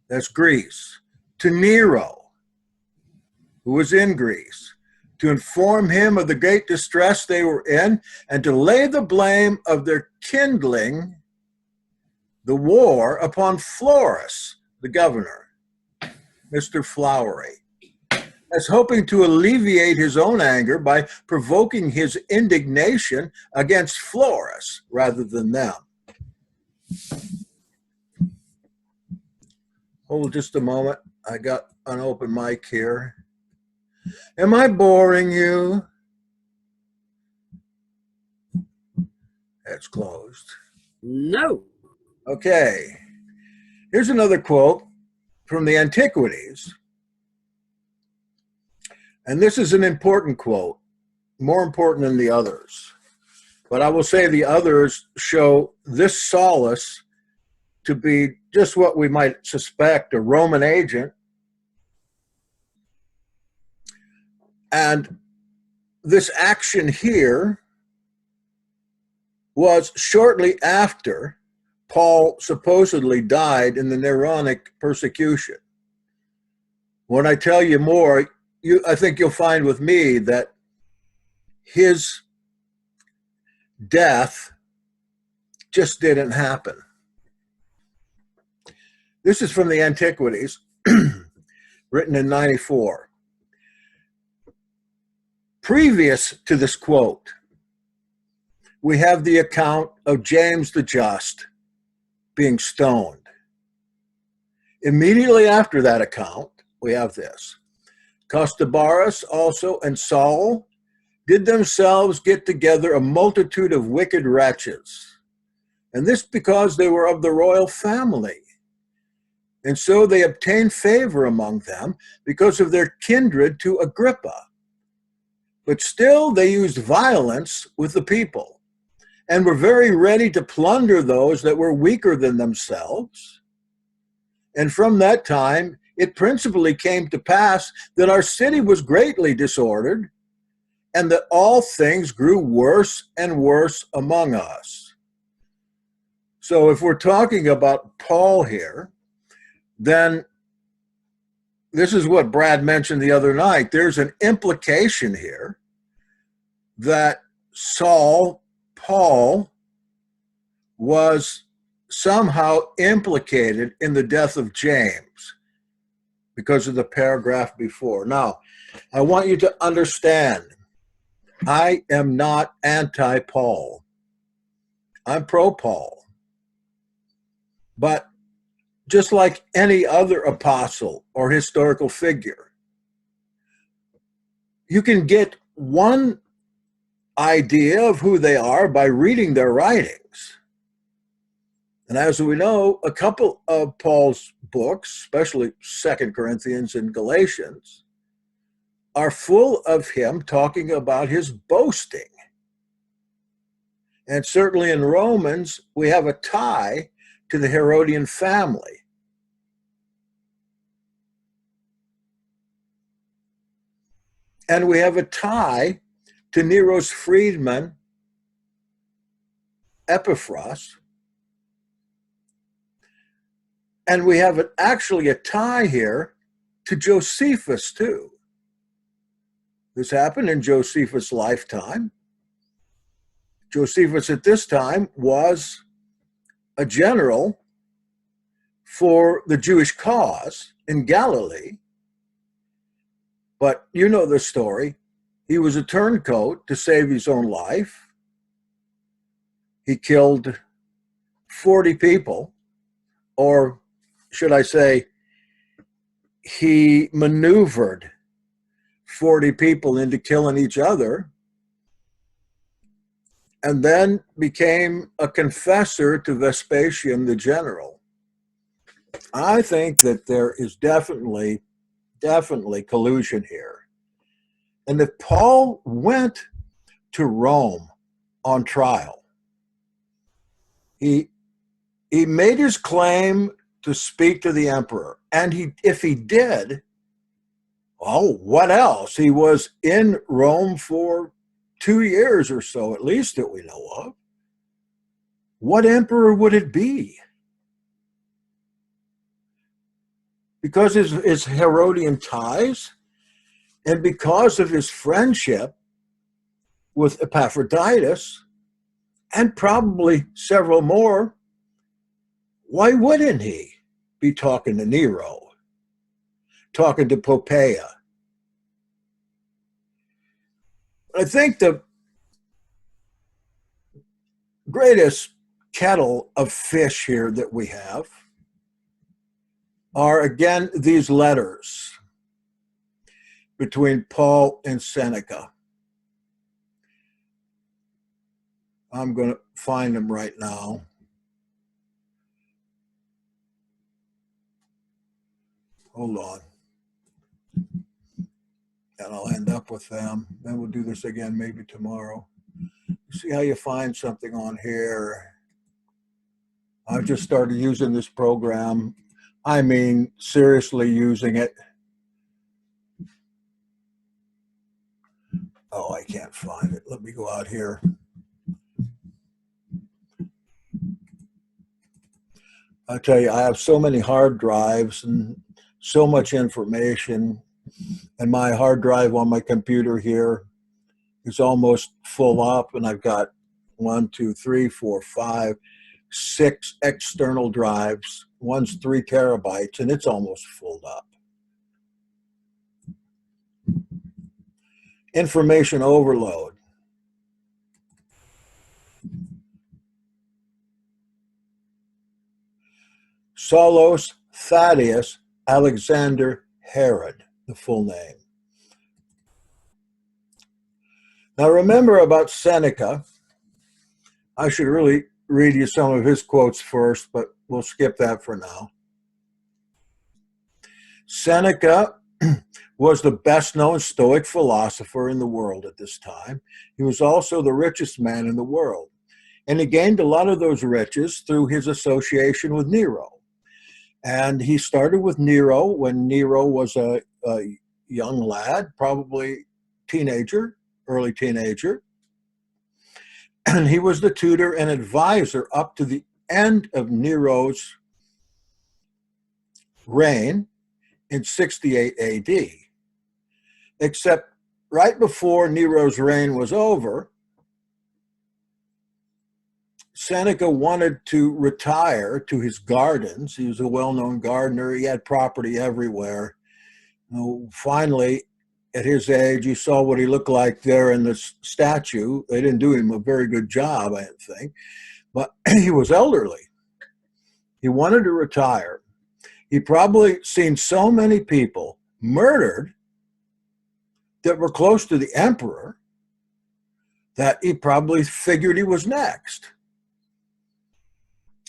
that's Greece, to Nero, who was in Greece, to inform him of the great distress they were in and to lay the blame of their kindling the war upon Florus, the governor, Mr. Flowery, as hoping to alleviate his own anger by provoking his indignation against Florus rather than them. Hold just a moment. I got an open mic here. Am I boring you? That's closed. No. Okay. Here's another quote from the Antiquities. And this is an important quote, more important than the others. But I will say the others show this Saulus to be just what we might suspect, a Roman agent. And this action here was shortly after Paul supposedly died in the Neronic persecution. When I tell you more, I think you'll find with me that his death just didn't happen. This is from the Antiquities, written in 94. Previous to this quote, we have the account of James the Just being stoned. Immediately after that account, we have this. Costobarus also and Saul did themselves get together a multitude of wicked wretches, and this because they were of the royal family. And so they obtained favor among them because of their kindred to Agrippa. But still they used violence with the people and were very ready to plunder those that were weaker than themselves. And from that time, it principally came to pass that our city was greatly disordered and that all things grew worse and worse among us. So if we're talking about Paul here, then this is what Brad mentioned the other night. There's an implication here that Paul, was somehow implicated in the death of James because of the paragraph before. Now, I want you to understand, I am not anti-Paul. I'm pro-Paul. But just like any other apostle or historical figure, you can get one idea of who they are by reading their writings. And as we know, a couple of Paul's books, especially 2 Corinthians and Galatians, are full of him talking about his boasting. And certainly in Romans, we have a tie to the Herodian family. And we have a tie to Nero's freedman, Epaphras. And we have actually a tie here to Josephus too. This happened in Josephus' lifetime. Josephus at this time was a general for the Jewish cause in Galilee. But you know the story. He was a turncoat to save his own life. He killed 40 people, or should I say, he maneuvered 40 people into killing each other, and then became a confessor to Vespasian the general. I think that there is definitely collusion here. And if Paul went to Rome on trial, he made his claim to speak to the emperor. And if he did, oh, what else? He was in Rome for 2 years or so, at least that we know of. What emperor would it be? Because of his Herodian ties and because of his friendship with Epaphroditus and probably several more, why wouldn't he be talking to Nero, talking to Poppaea? I think the greatest kettle of fish here that we have are, again, these letters between Paul and Seneca. I'm going to find them right now. Hold on. And I'll end up with them. Then we'll do this again maybe tomorrow. See how you find something on here. I've just started using this program. I mean, seriously using it. Oh, I can't find it. Let me go out here. I tell you, I have so many hard drives and so much information, and my hard drive on my computer here is almost full up, and I've got 1, 2, 3, 4, 5, 6 external drives. One's 3 terabytes, and it's almost full up. Information overload. Saulos Thaddeus Alexander Herod, the full name. Now remember about Seneca. I should really read you some of his quotes first, but we'll skip that for now. Seneca was the best-known Stoic philosopher in the world at this time. He was also the richest man in the world. And he gained a lot of those riches through his association with Nero. And he started with Nero when Nero was a young lad, probably teenager, early teenager. And he was the tutor and advisor up to the end of Nero's reign in 68 AD. Except right before Nero's reign was over, Seneca wanted to retire to his gardens. He was a well-known gardener. He had property everywhere. Finally, at his age, you saw what he looked like there in the statue. They didn't do him a very good job, I think, but he was elderly. He wanted to retire. He probably seen so many people murdered that were close to the emperor that he probably figured he was next.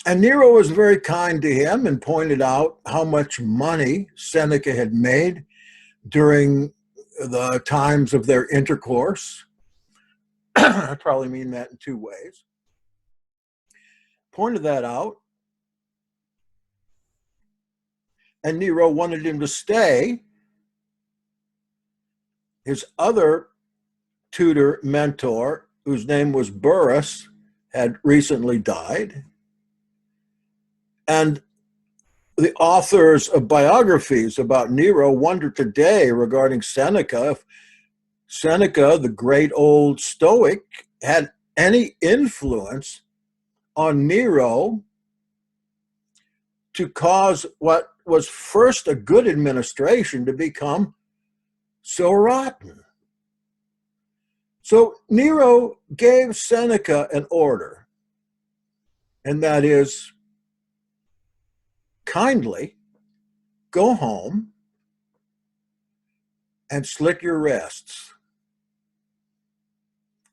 And Nero was very kind to him and pointed out how much money Seneca had made during the times of their intercourse. I probably mean that in 2 ways. Pointed that out. And Nero wanted him to stay. His other tutor, mentor, whose name was Burrus, had recently died. And the authors of biographies about Nero wonder today regarding Seneca if Seneca, the great old Stoic, had any influence on Nero to cause what was first a good administration to become so rotten. So Nero gave Seneca an order, and that is, kindly go home and slit your wrists.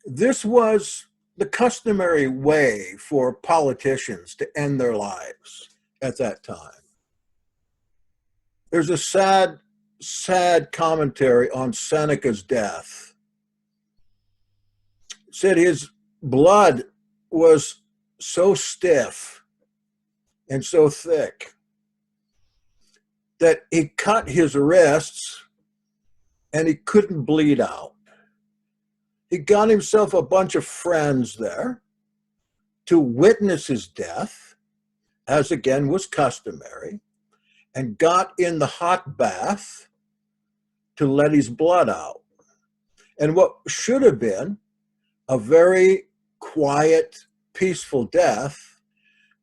This was the customary way for politicians to end their lives at that time. There's a sad commentary on Seneca's death. It said his blood was so stiff and so thick that he cut his wrists and he couldn't bleed out. He got himself a bunch of friends there to witness his death, as again was customary, and got in the hot bath to let his blood out. And what should have been a very quiet, peaceful death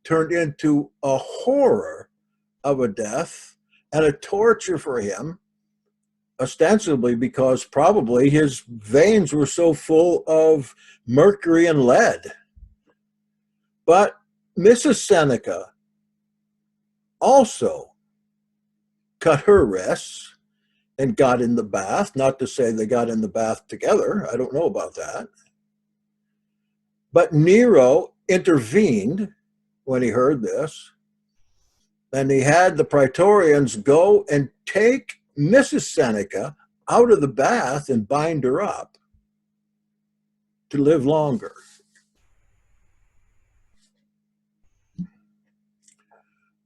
turned into a horror of a death and a torture for him, ostensibly because probably his veins were so full of mercury and lead. But Mrs. Seneca also cut her wrists and got in the bath. Not to say they got in the bath together. I don't know about that. But Nero intervened when he heard this, and he had the praetorians go and take Mrs. Seneca out of the bath and bind her up to live longer.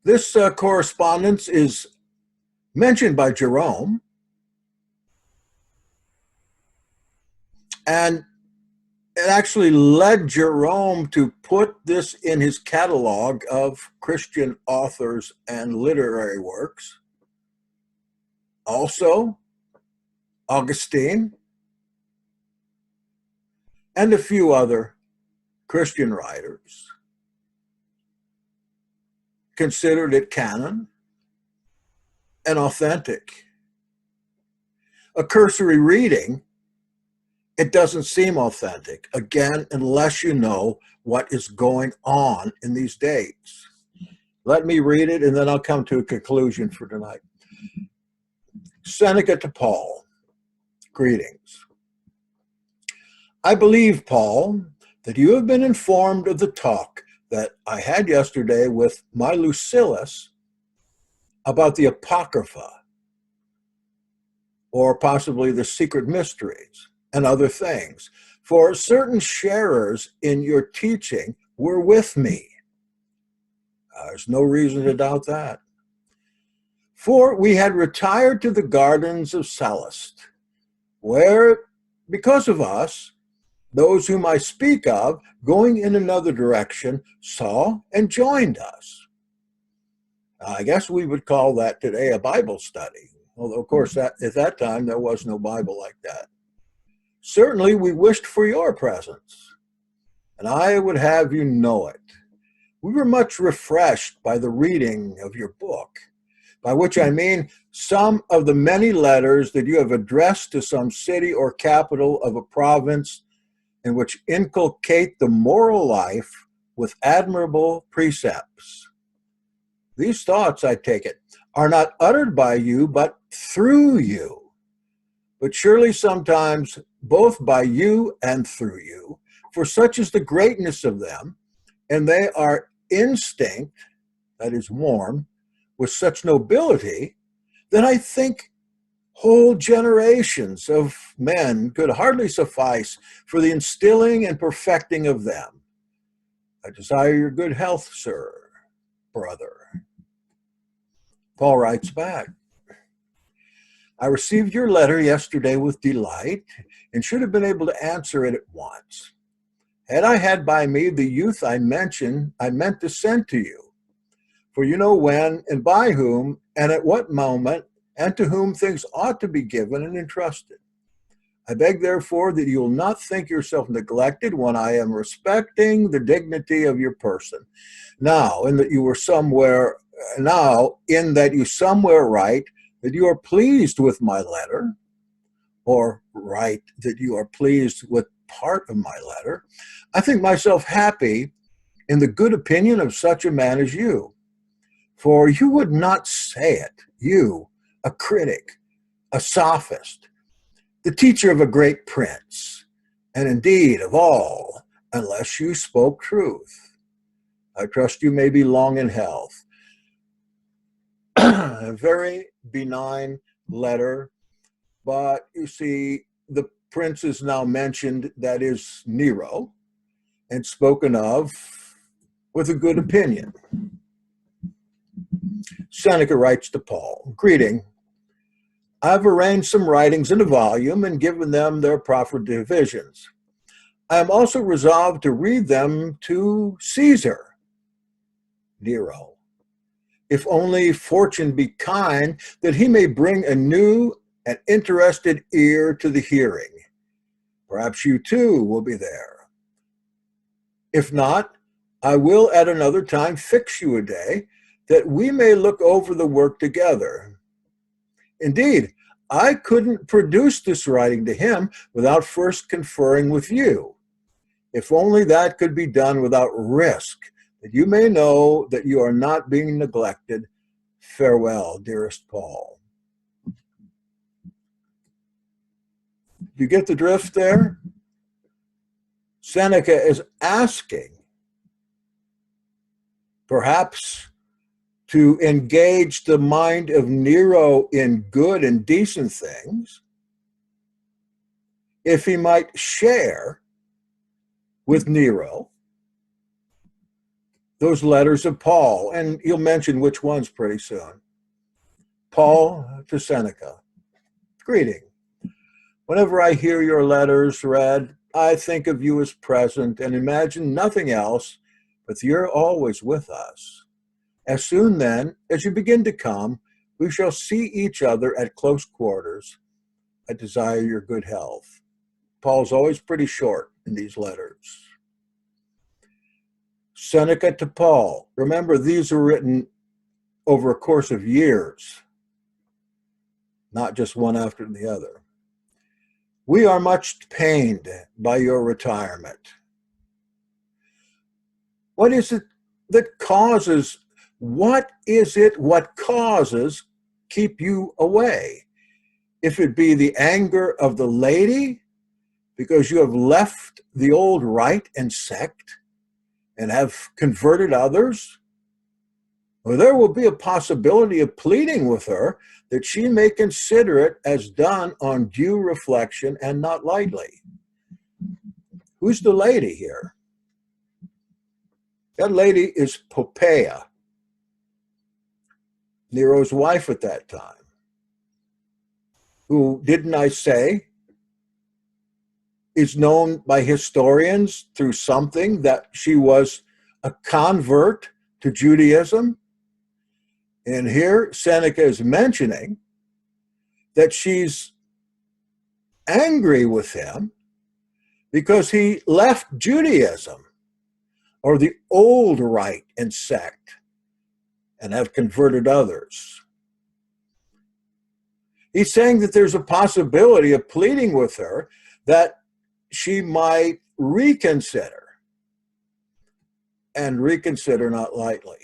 This correspondence is mentioned by Jerome, and it actually led Jerome to put this in his catalog of Christian authors and literary works. Also, Augustine and a few other Christian writers considered it canon and authentic. A cursory reading, it doesn't seem authentic, again, unless you know what is going on in these dates. Let me read it, and then I'll come to a conclusion for tonight. Seneca to Paul, greetings. I believe, Paul, that you have been informed of the talk that I had yesterday with my Lucilius about the Apocrypha, or possibly the secret mysteries and other things. For certain sharers in your teaching were with me. There's no reason to doubt that. For we had retired to the gardens of Sallust, where, because of us, those whom I speak of, going in another direction, saw and joined us. I guess we would call that today a Bible study, although, of course, at that time, there was no Bible like that. Certainly, we wished for your presence, and I would have you know it. We were much refreshed by the reading of your book, by which I mean some of the many letters that you have addressed to some city or capital of a province in which inculcate the moral life with admirable precepts. These thoughts, I take it, are not uttered by you, but through you. But surely sometimes both by you and through you, for such is the greatness of them, and they are instinct, that is warm, with such nobility, that I think whole generations of men could hardly suffice for the instilling and perfecting of them. I desire your good health, sir, brother. Paul writes back, I received your letter yesterday with delight and should have been able to answer it at once. Had I had by me the youth I meant to send to you, for you know when and by whom and at what moment and to whom things ought to be given and entrusted. I beg, therefore, that you will not think yourself neglected when I am respecting the dignity of your person. Now, in that you somewhere write that you are pleased with my letter, or write that you are pleased with part of my letter, I think myself happy in the good opinion of such a man as you. For you would not say it, you, a critic, a sophist, the teacher of a great prince, and indeed of all, unless you spoke truth. I trust you may be long in health. A very benign letter, but you see, the prince is now mentioned, that is Nero, and spoken of with a good opinion. Seneca writes to Paul, "Greeting. I've arranged some writings in a volume and given them their proper divisions. I am also resolved to read them to Caesar," Nero, "if only fortune be kind, that he may bring a new and interested ear to the hearing. Perhaps you too will be there. If not, I will at another time fix you a day, that we may look over the work together. Indeed, I couldn't produce this writing to him without first conferring with you. If only that could be done without risk, that you may know that you are not being neglected. Farewell, dearest Paul." You get the drift there? Seneca is asking, perhaps, to engage the mind of Nero in good and decent things, if he might share with Nero those letters of Paul, and he'll mention which ones pretty soon. Paul to Seneca, "Greeting. Whenever I hear your letters read, I think of you as present and imagine nothing else but you're always with us. As soon then as you begin to come, we shall see each other at close quarters. I desire your good health." Paul's always pretty short in these letters. Seneca to Paul. Remember, these were written over a course of years, not just one after the other. "We are much pained by your retirement. What is it that causes, what causes keep you away? If it be the anger of the lady, because you have left the old rite and sect and have converted others, or there will be a possibility of pleading with her that she may consider it as done on due reflection and not lightly." Who's the lady here? That lady is Poppaea, Nero's wife at that time, who, didn't I say, is known by historians through something that she was a convert to Judaism. And here Seneca is mentioning that she's angry with him because he left Judaism, or the old rite and sect, and have converted others. He's saying that there's a possibility of pleading with her that she might reconsider, and reconsider not lightly.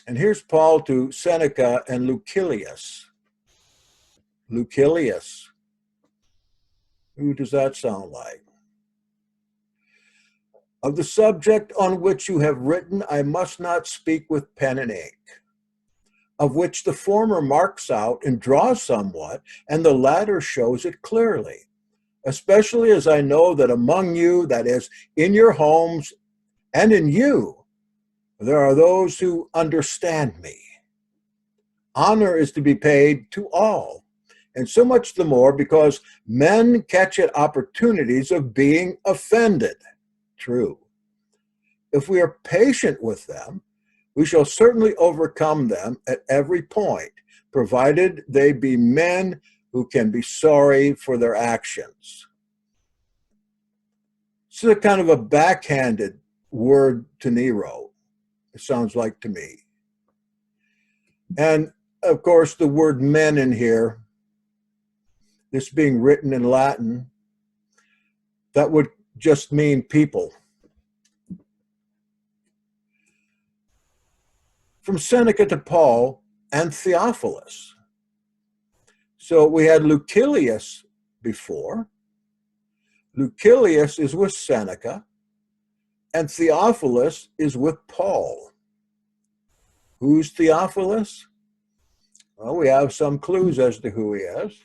And here's Paul to Seneca and Lucilius. Lucilius. Who does that sound like? "Of the subject on which you have written, I must not speak with pen and ink, of which the former marks out and draws somewhat, and the latter shows it clearly, especially as I know that among you, that is, in your homes and in you, there are those who understand me. Honor is to be paid to all, and so much the more because men catch at opportunities of being offended." True. "If we are patient with them, we shall certainly overcome them at every point, provided they be men who can be sorry for their actions." This is a kind of a backhanded word to Nero, it sounds like to me. And of course, the word men in here, this being written in Latin, that would just mean people. From Seneca to Paul and Theophilus. So we had Lucilius before. Lucilius is with Seneca, and Theophilus is with Paul. Who's Theophilus? Well, we have some clues as to who he is.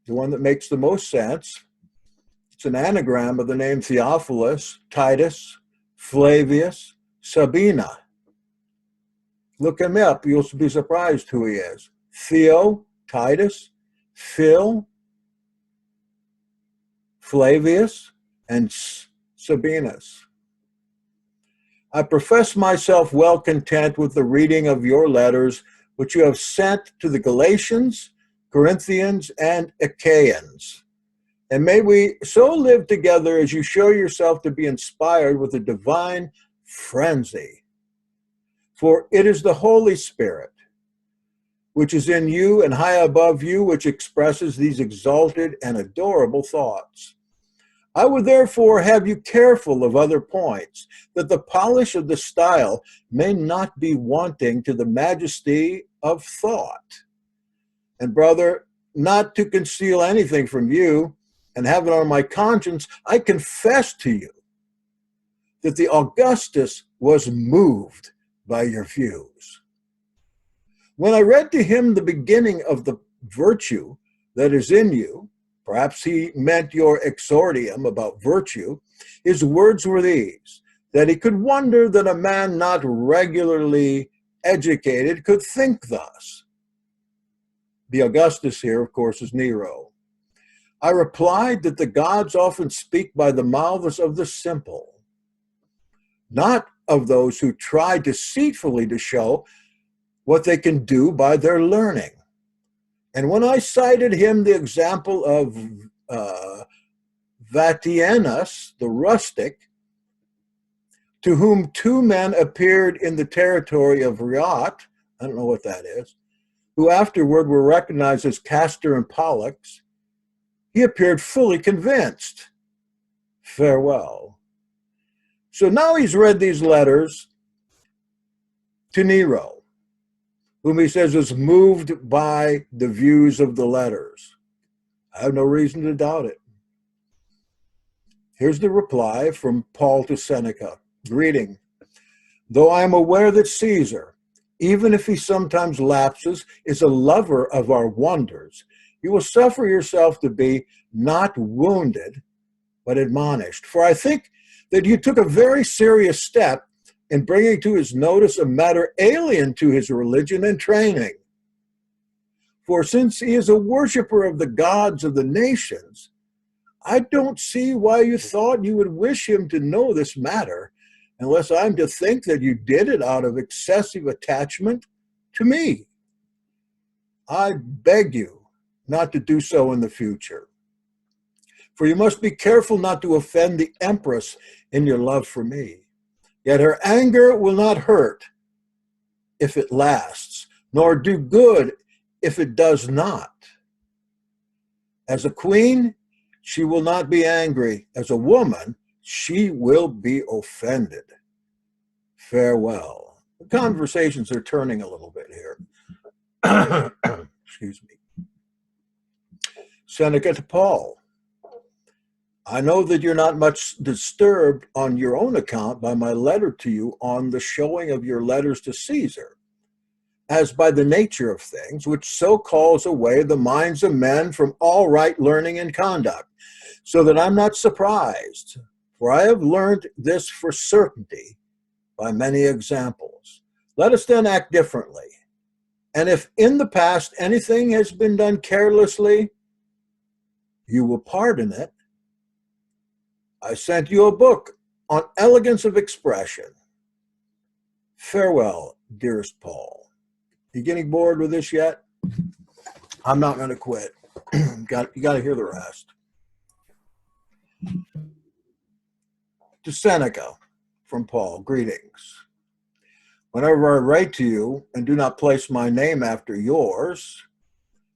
The one that makes the most sense, it's an anagram of the name Theophilus, Titus, Flavius, Sabina. Look him up, you'll be surprised who he is. Theo, Titus, Phil, Flavius, and Sabinus. I profess myself well content with the reading of your letters, which you have sent to the Galatians, Corinthians, and Achaeans. And may we so live together as you show yourself to be inspired with a divine frenzy. For it is the Holy Spirit, which is in you and high above you, which expresses these exalted and adorable thoughts. I would therefore have you careful of other points, that the polish of the style may not be wanting to the majesty of thought. And brother, not to conceal anything from you, and have it on my conscience, I confess to you that the Augustus was moved by your views. When I read to him the beginning of the virtue that is in you, perhaps he meant your exordium about virtue, his words were these, that he could wonder that a man not regularly educated could think thus. The Augustus here, of course, is Nero. I replied that the gods often speak by the mouths of the simple, not of those who try deceitfully to show what they can do by their learning. And when I cited him the example of Vatienus, the rustic, to whom two men appeared in the territory of Riot, I don't know what that is, who afterward were recognized as Castor and Pollux, he appeared fully convinced. Farewell. So now he's read these letters to Nero, whom he says is moved by the views of the letters. I have no reason to doubt it. Here's the reply from Paul to Seneca. Greeting. Though I am aware that Caesar, even if he sometimes lapses, is a lover of our wonders, you will suffer yourself to be not wounded, but admonished. For I think that you took a very serious step in bringing to his notice a matter alien to his religion and training. For since he is a worshiper of the gods of the nations, I don't see why you thought you would wish him to know this matter, unless I'm to think that you did it out of excessive attachment to me. I beg you not to do so in the future. For you must be careful not to offend the empress in your love for me. Yet her anger will not hurt if it lasts, nor do good if it does not. As a queen, she will not be angry. As a woman, she will be offended. Farewell. The conversations are turning a little bit here. Excuse me. Seneca to Paul. I know that you're not much disturbed on your own account by my letter to you on the showing of your letters to Caesar, as by the nature of things, which so calls away the minds of men from all right learning and conduct, so that I'm not surprised, for I have learned this for certainty by many examples. Let us then act differently. And if in the past anything has been done carelessly, you will pardon it. I sent you a book on elegance of expression. Farewell, dearest Paul. You getting bored with this yet? I'm not going to quit. You got to hear the rest. To Seneca, from Paul, greetings. Whenever I write to you and do not place my name after yours,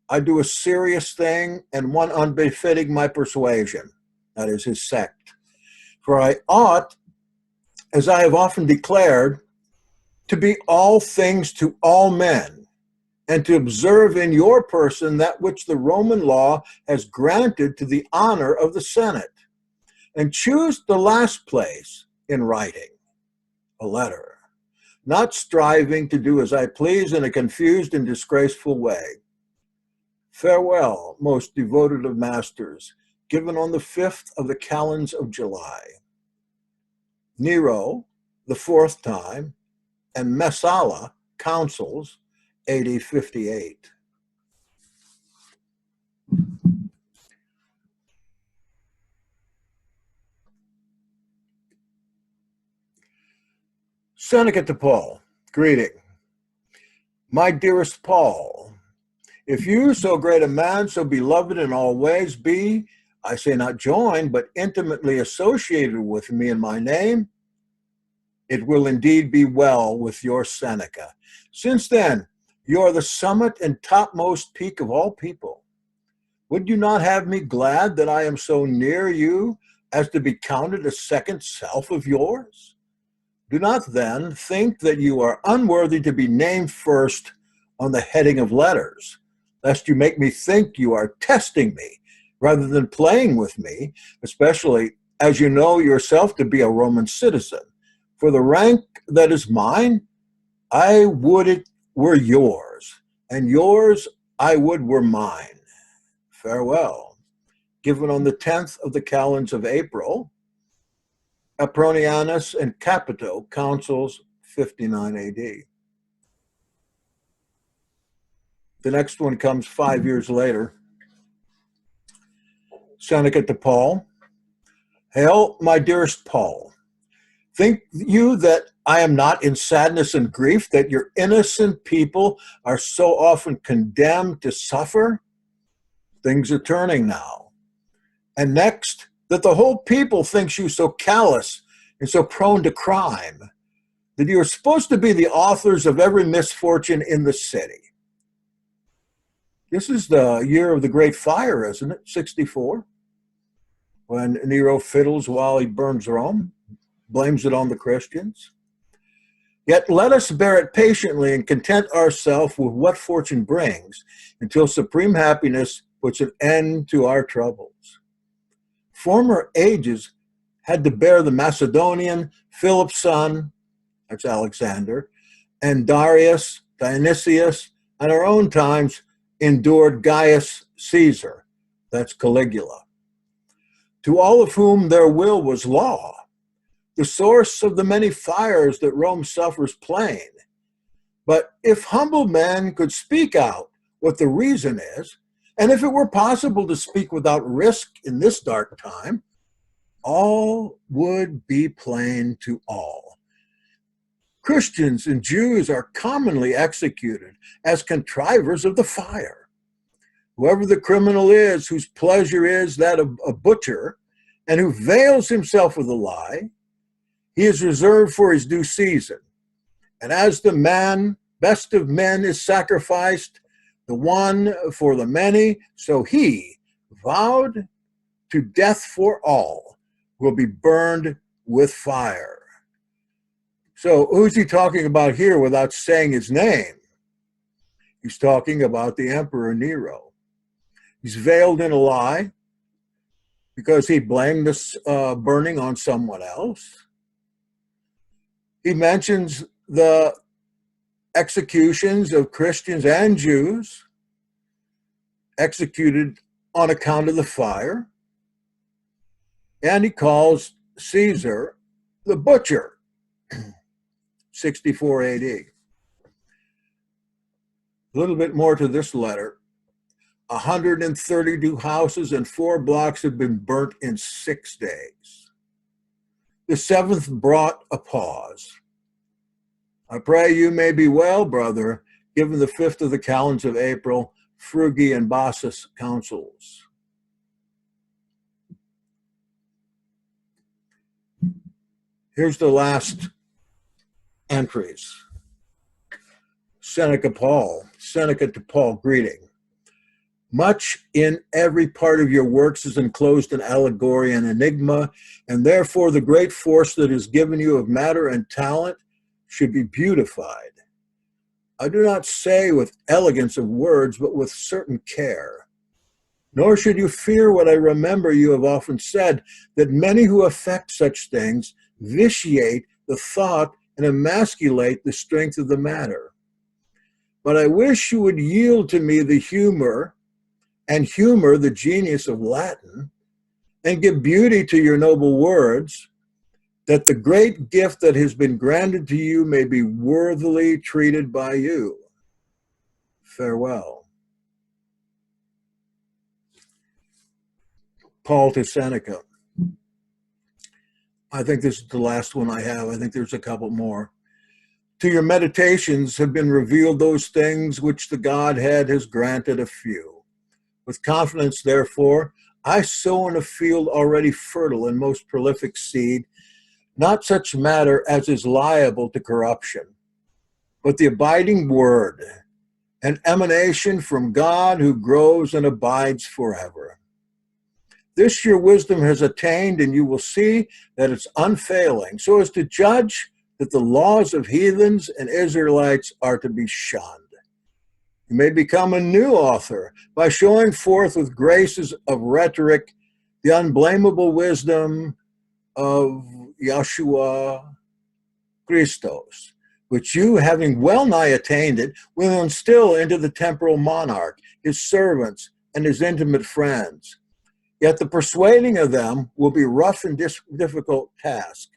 I do a serious thing and one unbefitting my persuasion, that is his sect. For I ought, as I have often declared, to be all things to all men, and to observe in your person that which the Roman law has granted to the honor of the Senate, and choose the last place in writing, a letter, not striving to do as I please in a confused and disgraceful way. Farewell, most devoted of masters, given on the 5th of the calends of July. Nero, the 4th time, and Messalina, consuls, AD 58. Seneca to Paul, greeting. My dearest Paul, if you, so great a man, so beloved in all ways, be, I say not joined, but intimately associated with me in my name, it will indeed be well with your Seneca. Since then, you are the summit and topmost peak of all people. Would you not have me glad that I am so near you as to be counted a second self of yours? Do not then think that you are unworthy to be named first on the heading of letters, lest you make me think you are testing me rather than playing with me, especially as you know yourself to be a Roman citizen. For the rank that is mine, I would it were yours, and yours I would were mine. Farewell. Given on the 10th of the calends of April, Apronianus and Capito, consuls, 59 AD. The next one comes 5 years later. Seneca to Paul. Hail, my dearest Paul. Think you that I am not in sadness and grief that your innocent people are so often condemned to suffer? Things are turning now. And next, that the whole people thinks you so callous and so prone to crime, that you are supposed to be the authors of every misfortune in the city. This is the year of the Great Fire, isn't it? 64, when Nero fiddles while he burns Rome, blames it on the Christians. Yet let us bear it patiently and content ourselves with what fortune brings until supreme happiness puts an end to our troubles. Former ages had to bear the Macedonian, Philip's son, that's Alexander, and Darius, Dionysius, and our own times endured Gaius Caesar, that's Caligula. To all of whom their will was law, the source of the many fires that Rome suffers plain. But if humble men could speak out what the reason is, and if it were possible to speak without risk in this dark time, all would be plain to all. Christians and Jews are commonly executed as contrivers of the fire. Whoever the criminal is, whose pleasure is that of a butcher, and who veils himself with a lie, he is reserved for his due season. And as the man, best of men, is sacrificed, the one for the many, so he, vowed to death for all, will be burned with fire. So who's he talking about here without saying his name? He's talking about the Emperor Nero. He's veiled in a lie because he blamed this burning on someone else. He mentions the executions of Christians and Jews executed on account of the fire. And he calls Caesar the butcher, 64 AD. A little bit more to this letter. 132 houses and 4 blocks have been burnt in 6 days. The 7th brought a pause. I pray you may be well, brother, given the 5th of the calends of April, Frugi and Bassus consuls. Here's the last entries. Seneca to Paul, greeting. Much in every part of your works is enclosed in allegory and enigma, and therefore the great force that is given you of matter and talent should be beautified. I do not say with elegance of words, but with certain care. Nor should you fear what I remember you have often said, that many who affect such things vitiate the thought and emasculate the strength of the matter. But I wish you would yield to me the humor, and humor the genius of Latin, and give beauty to your noble words, that the great gift that has been granted to you may be worthily treated by you. Farewell. Paul to Seneca. I think this is the last one I have. I think there's a couple more. To your meditations have been revealed those things which the Godhead has granted a few. With confidence, therefore, I sow in a field already fertile and most prolific seed, not such matter as is liable to corruption, but the abiding word, an emanation from God who grows and abides forever. This your wisdom has attained, and you will see that it's unfailing, so as to judge that the laws of heathens and Israelites are to be shunned. You may become a new author by showing forth with graces of rhetoric the unblameable wisdom of Yeshua Christos, which you, having well nigh attained it, will instill into the temporal monarch, his servants, and his intimate friends. Yet the persuading of them will be rough and difficult task,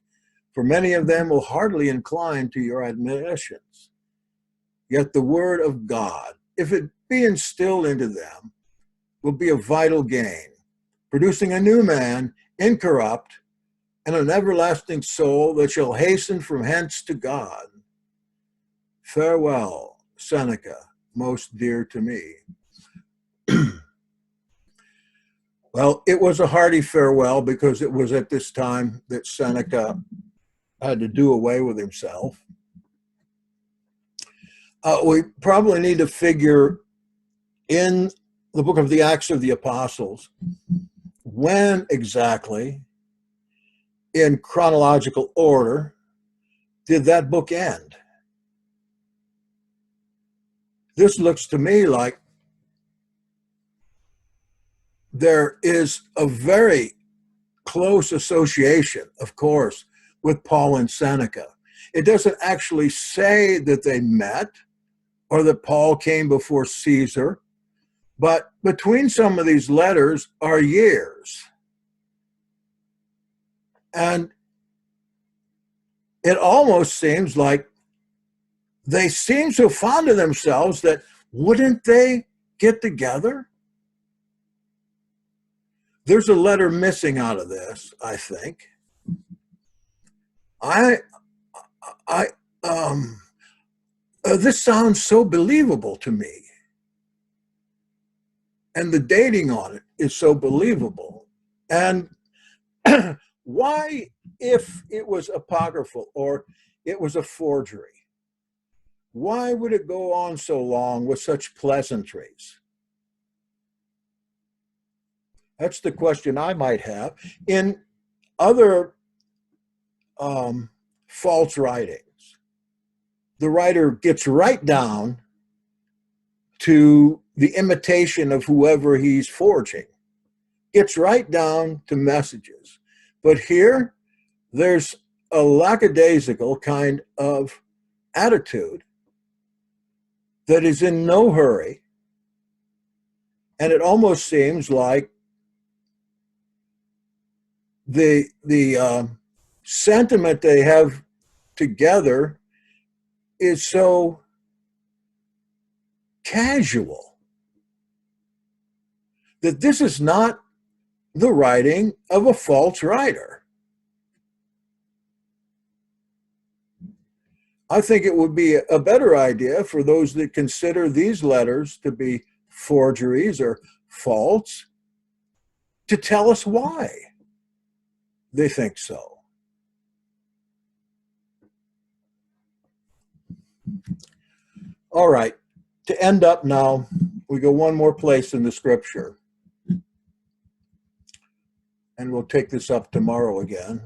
for many of them will hardly incline to your admonitions. Yet the word of God, if it be instilled into them, will be a vital gain, producing a new man, incorrupt, and an everlasting soul that shall hasten from hence to God. Farewell, Seneca, most dear to me. Well, it was a hearty farewell because it was at this time that Seneca had to do away with himself. We probably need to figure in the book of the Acts of the Apostles when exactly, in chronological order, did that book end? This looks to me like there is a very close association, of course, with Paul and Seneca. It doesn't actually say that they met or that Paul came before Caesar, but between some of these letters are years. And it almost seems like they seem so fond of themselves that wouldn't they get together? There's a letter missing out of this, I think. This sounds so believable to me. And the dating on it is so believable. And why, if it was apocryphal or it was a forgery, why would it go on so long with such pleasantries? That's the question I might have. In other false writings, the writer gets right down to the imitation of whoever he's forging, gets right down to messages. But here, there's a lackadaisical kind of attitude that is in no hurry, and it almost seems like the sentiment they have together is so casual that this is not the writing of a false writer. I think it would be a better idea for those that consider these letters to be forgeries or false to tell us why they think so. All right, to end up now, we go one more place in the scripture. And we'll take this up tomorrow again,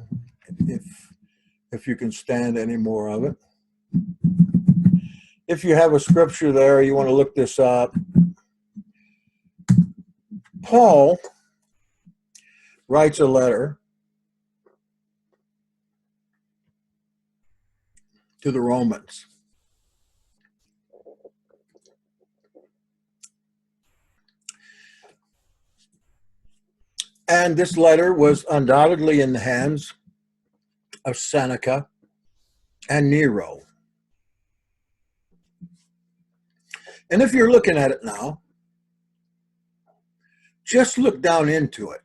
if you can stand any more of it. if you have a scripture there, you want to look this up. Paul writes a letter to the Romans. And this letter was undoubtedly in the hands of Seneca and Nero. And if you're looking at it now, just look down into it.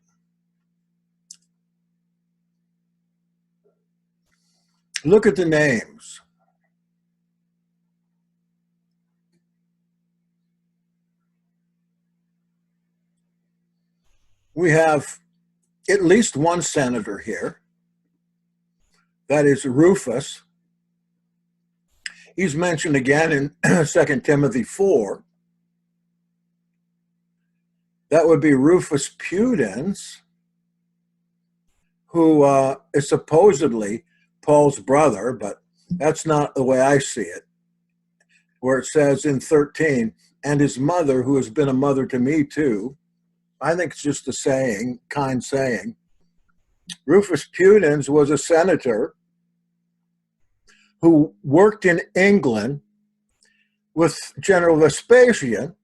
Look at the names. We have at least one senator here. That is Rufus. He's mentioned again in 2 Timothy 4. That would be Rufus Pudens, who is supposedly Paul's brother, but that's not the way I see it. Where it says in 13, and his mother, who has been a mother to me too. I think it's just a saying, kind saying. Rufus Pudens was a senator who worked in England with General Vespasian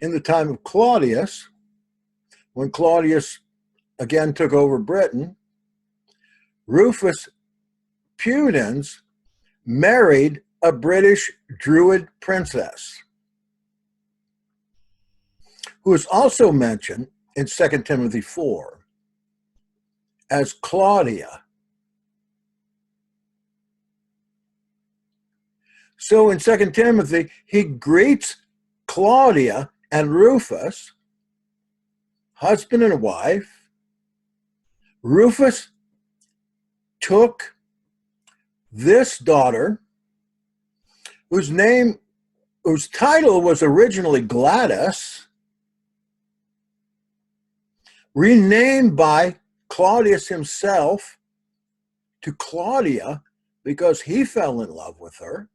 in the time of Claudius, when Claudius again took over Britain. Rufus Pudens married a British Druid princess, who is also mentioned in 2 Timothy 4 as Claudia. So in 2 Timothy, he greets Claudia and Rufus, husband and wife. Rufus took this daughter, whose title was originally Gladys, renamed by Claudius himself to Claudia because he fell in love with her.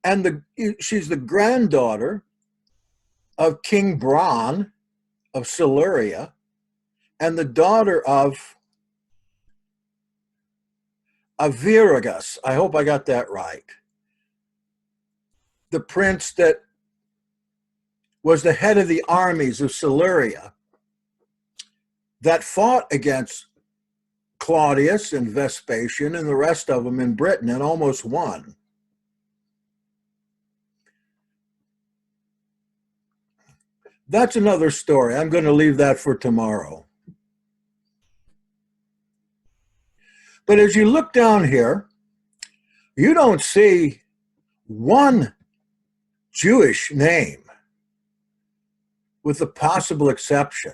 And she's the granddaughter of King Bran of Siluria and the daughter of Veragus. I hope I got that right. The prince that was the head of the armies of Siluria that fought against Claudius and Vespasian and the rest of them in Britain and almost won. That's another story. I'm going to leave that for tomorrow. But as you look down here, you don't see one Jewish name, with the possible exception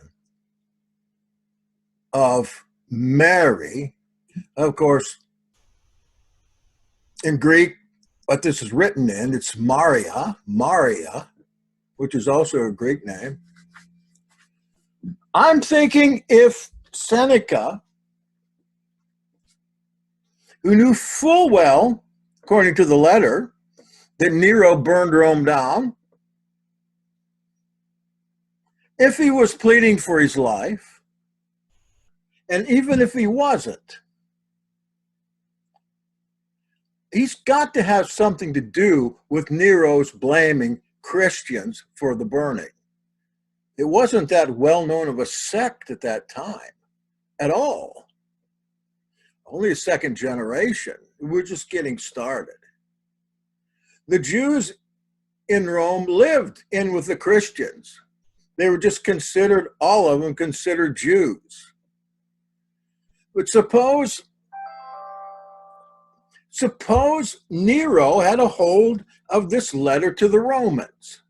of Mary. Of course, in Greek, what this is written in, it's Maria, which is also a Greek name. I'm thinking if Seneca, who knew full well, according to the letter, that Nero burned Rome down, if he was pleading for his life, and even if he wasn't, he's got to have something to do with Nero's blaming Christians for the burning. It wasn't that well known of a sect at that time at all. Only a second generation. We're just getting started. The Jews in Rome lived in with the Christians. They were just considered, all of them considered Jews. But suppose Nero had a hold of this letter to the Romans,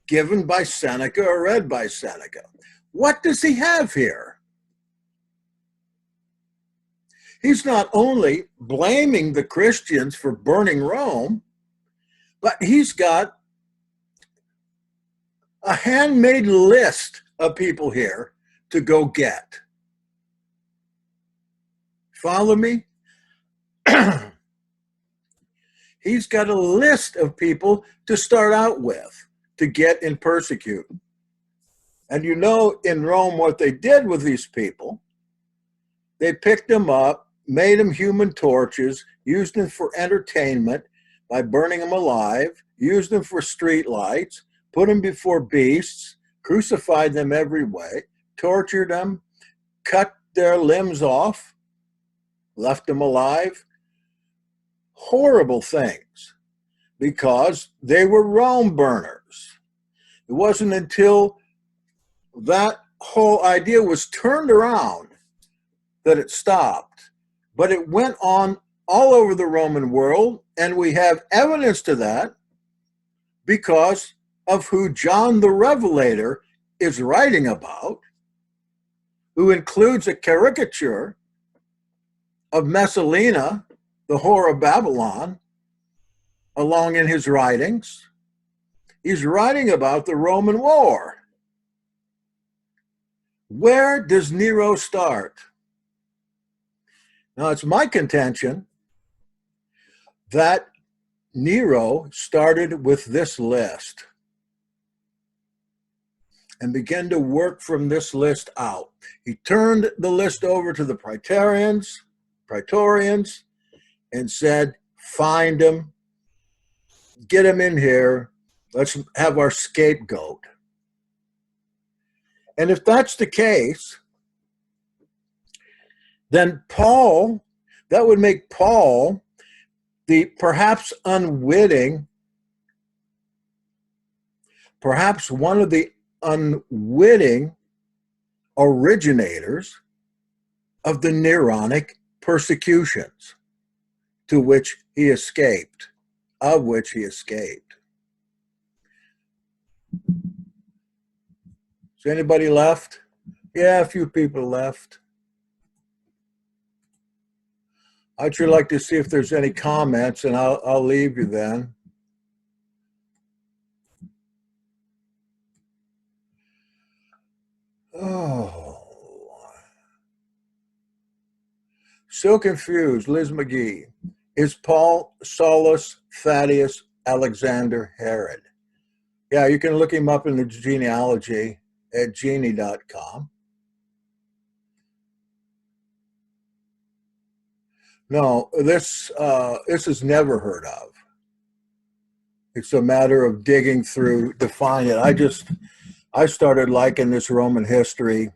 given by Seneca or read by Seneca. What does he have here? He's not only blaming the Christians for burning Rome, but he's got a handmade list of people here to go get. Follow me? He's got a list of people to start out with, to get and persecute. And you know in Rome what they did with these people. They picked them up, made them human torches, used them for entertainment by burning them alive, used them for street lights, put them before beasts, crucified them every way, tortured them, cut their limbs off, left them alive. Horrible things, because they were Rome burners. It wasn't until that whole idea was turned around that it stopped. But it went on all over the Roman world, and we have evidence to that because of who John the Revelator is writing about, who includes a caricature of Messalina, the whore of Babylon, along in his writings. He's writing about the Roman war. Where does Nero start? Now, it's my contention that Nero started with this list and began to work from this list out. He turned the list over to the praetorians, and said, find him, get him in here, let's have our scapegoat. And if that's the case, then Paul, that would make Paul the perhaps unwitting, perhaps one of the unwitting originators of the Neronic persecutions to which he escaped, of which he escaped. Is anybody left? Yeah, a few people left. I'd sure like to see if there's any comments, and I'll leave you then. Oh. So confused, Liz McGee. Is Paul Saulus Thaddeus Alexander Herod? Yeah, you can look him up in the genealogy at genie.com. No, this is never heard of. It's a matter of digging through to find it. I started liking this Roman history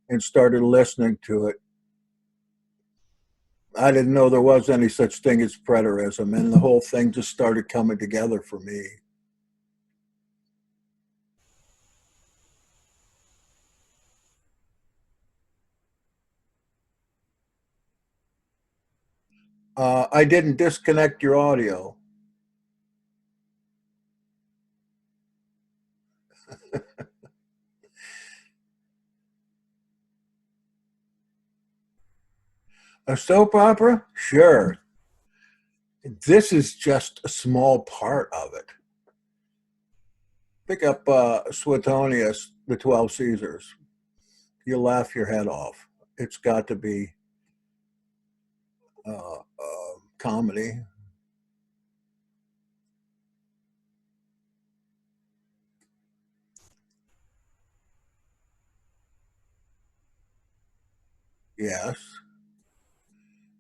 and started listening to it. I didn't know there was any such thing as preterism, and the whole thing just started coming together for me. I didn't disconnect your audio. A soap opera? Sure. This is just a small part of it. Pick up Suetonius, The 12 Caesars. You'll laugh your head off. It's got to be comedy. Yes.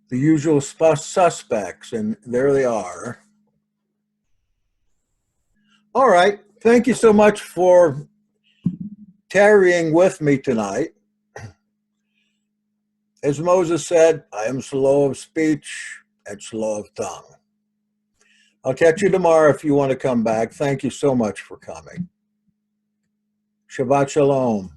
The usual suspects, and there they are. All right. Thank you so much for tarrying with me tonight. As Moses said, I am slow of speech and slow of tongue. I'll catch you tomorrow if you want to come back. Thank you so much for coming. Shabbat Shalom.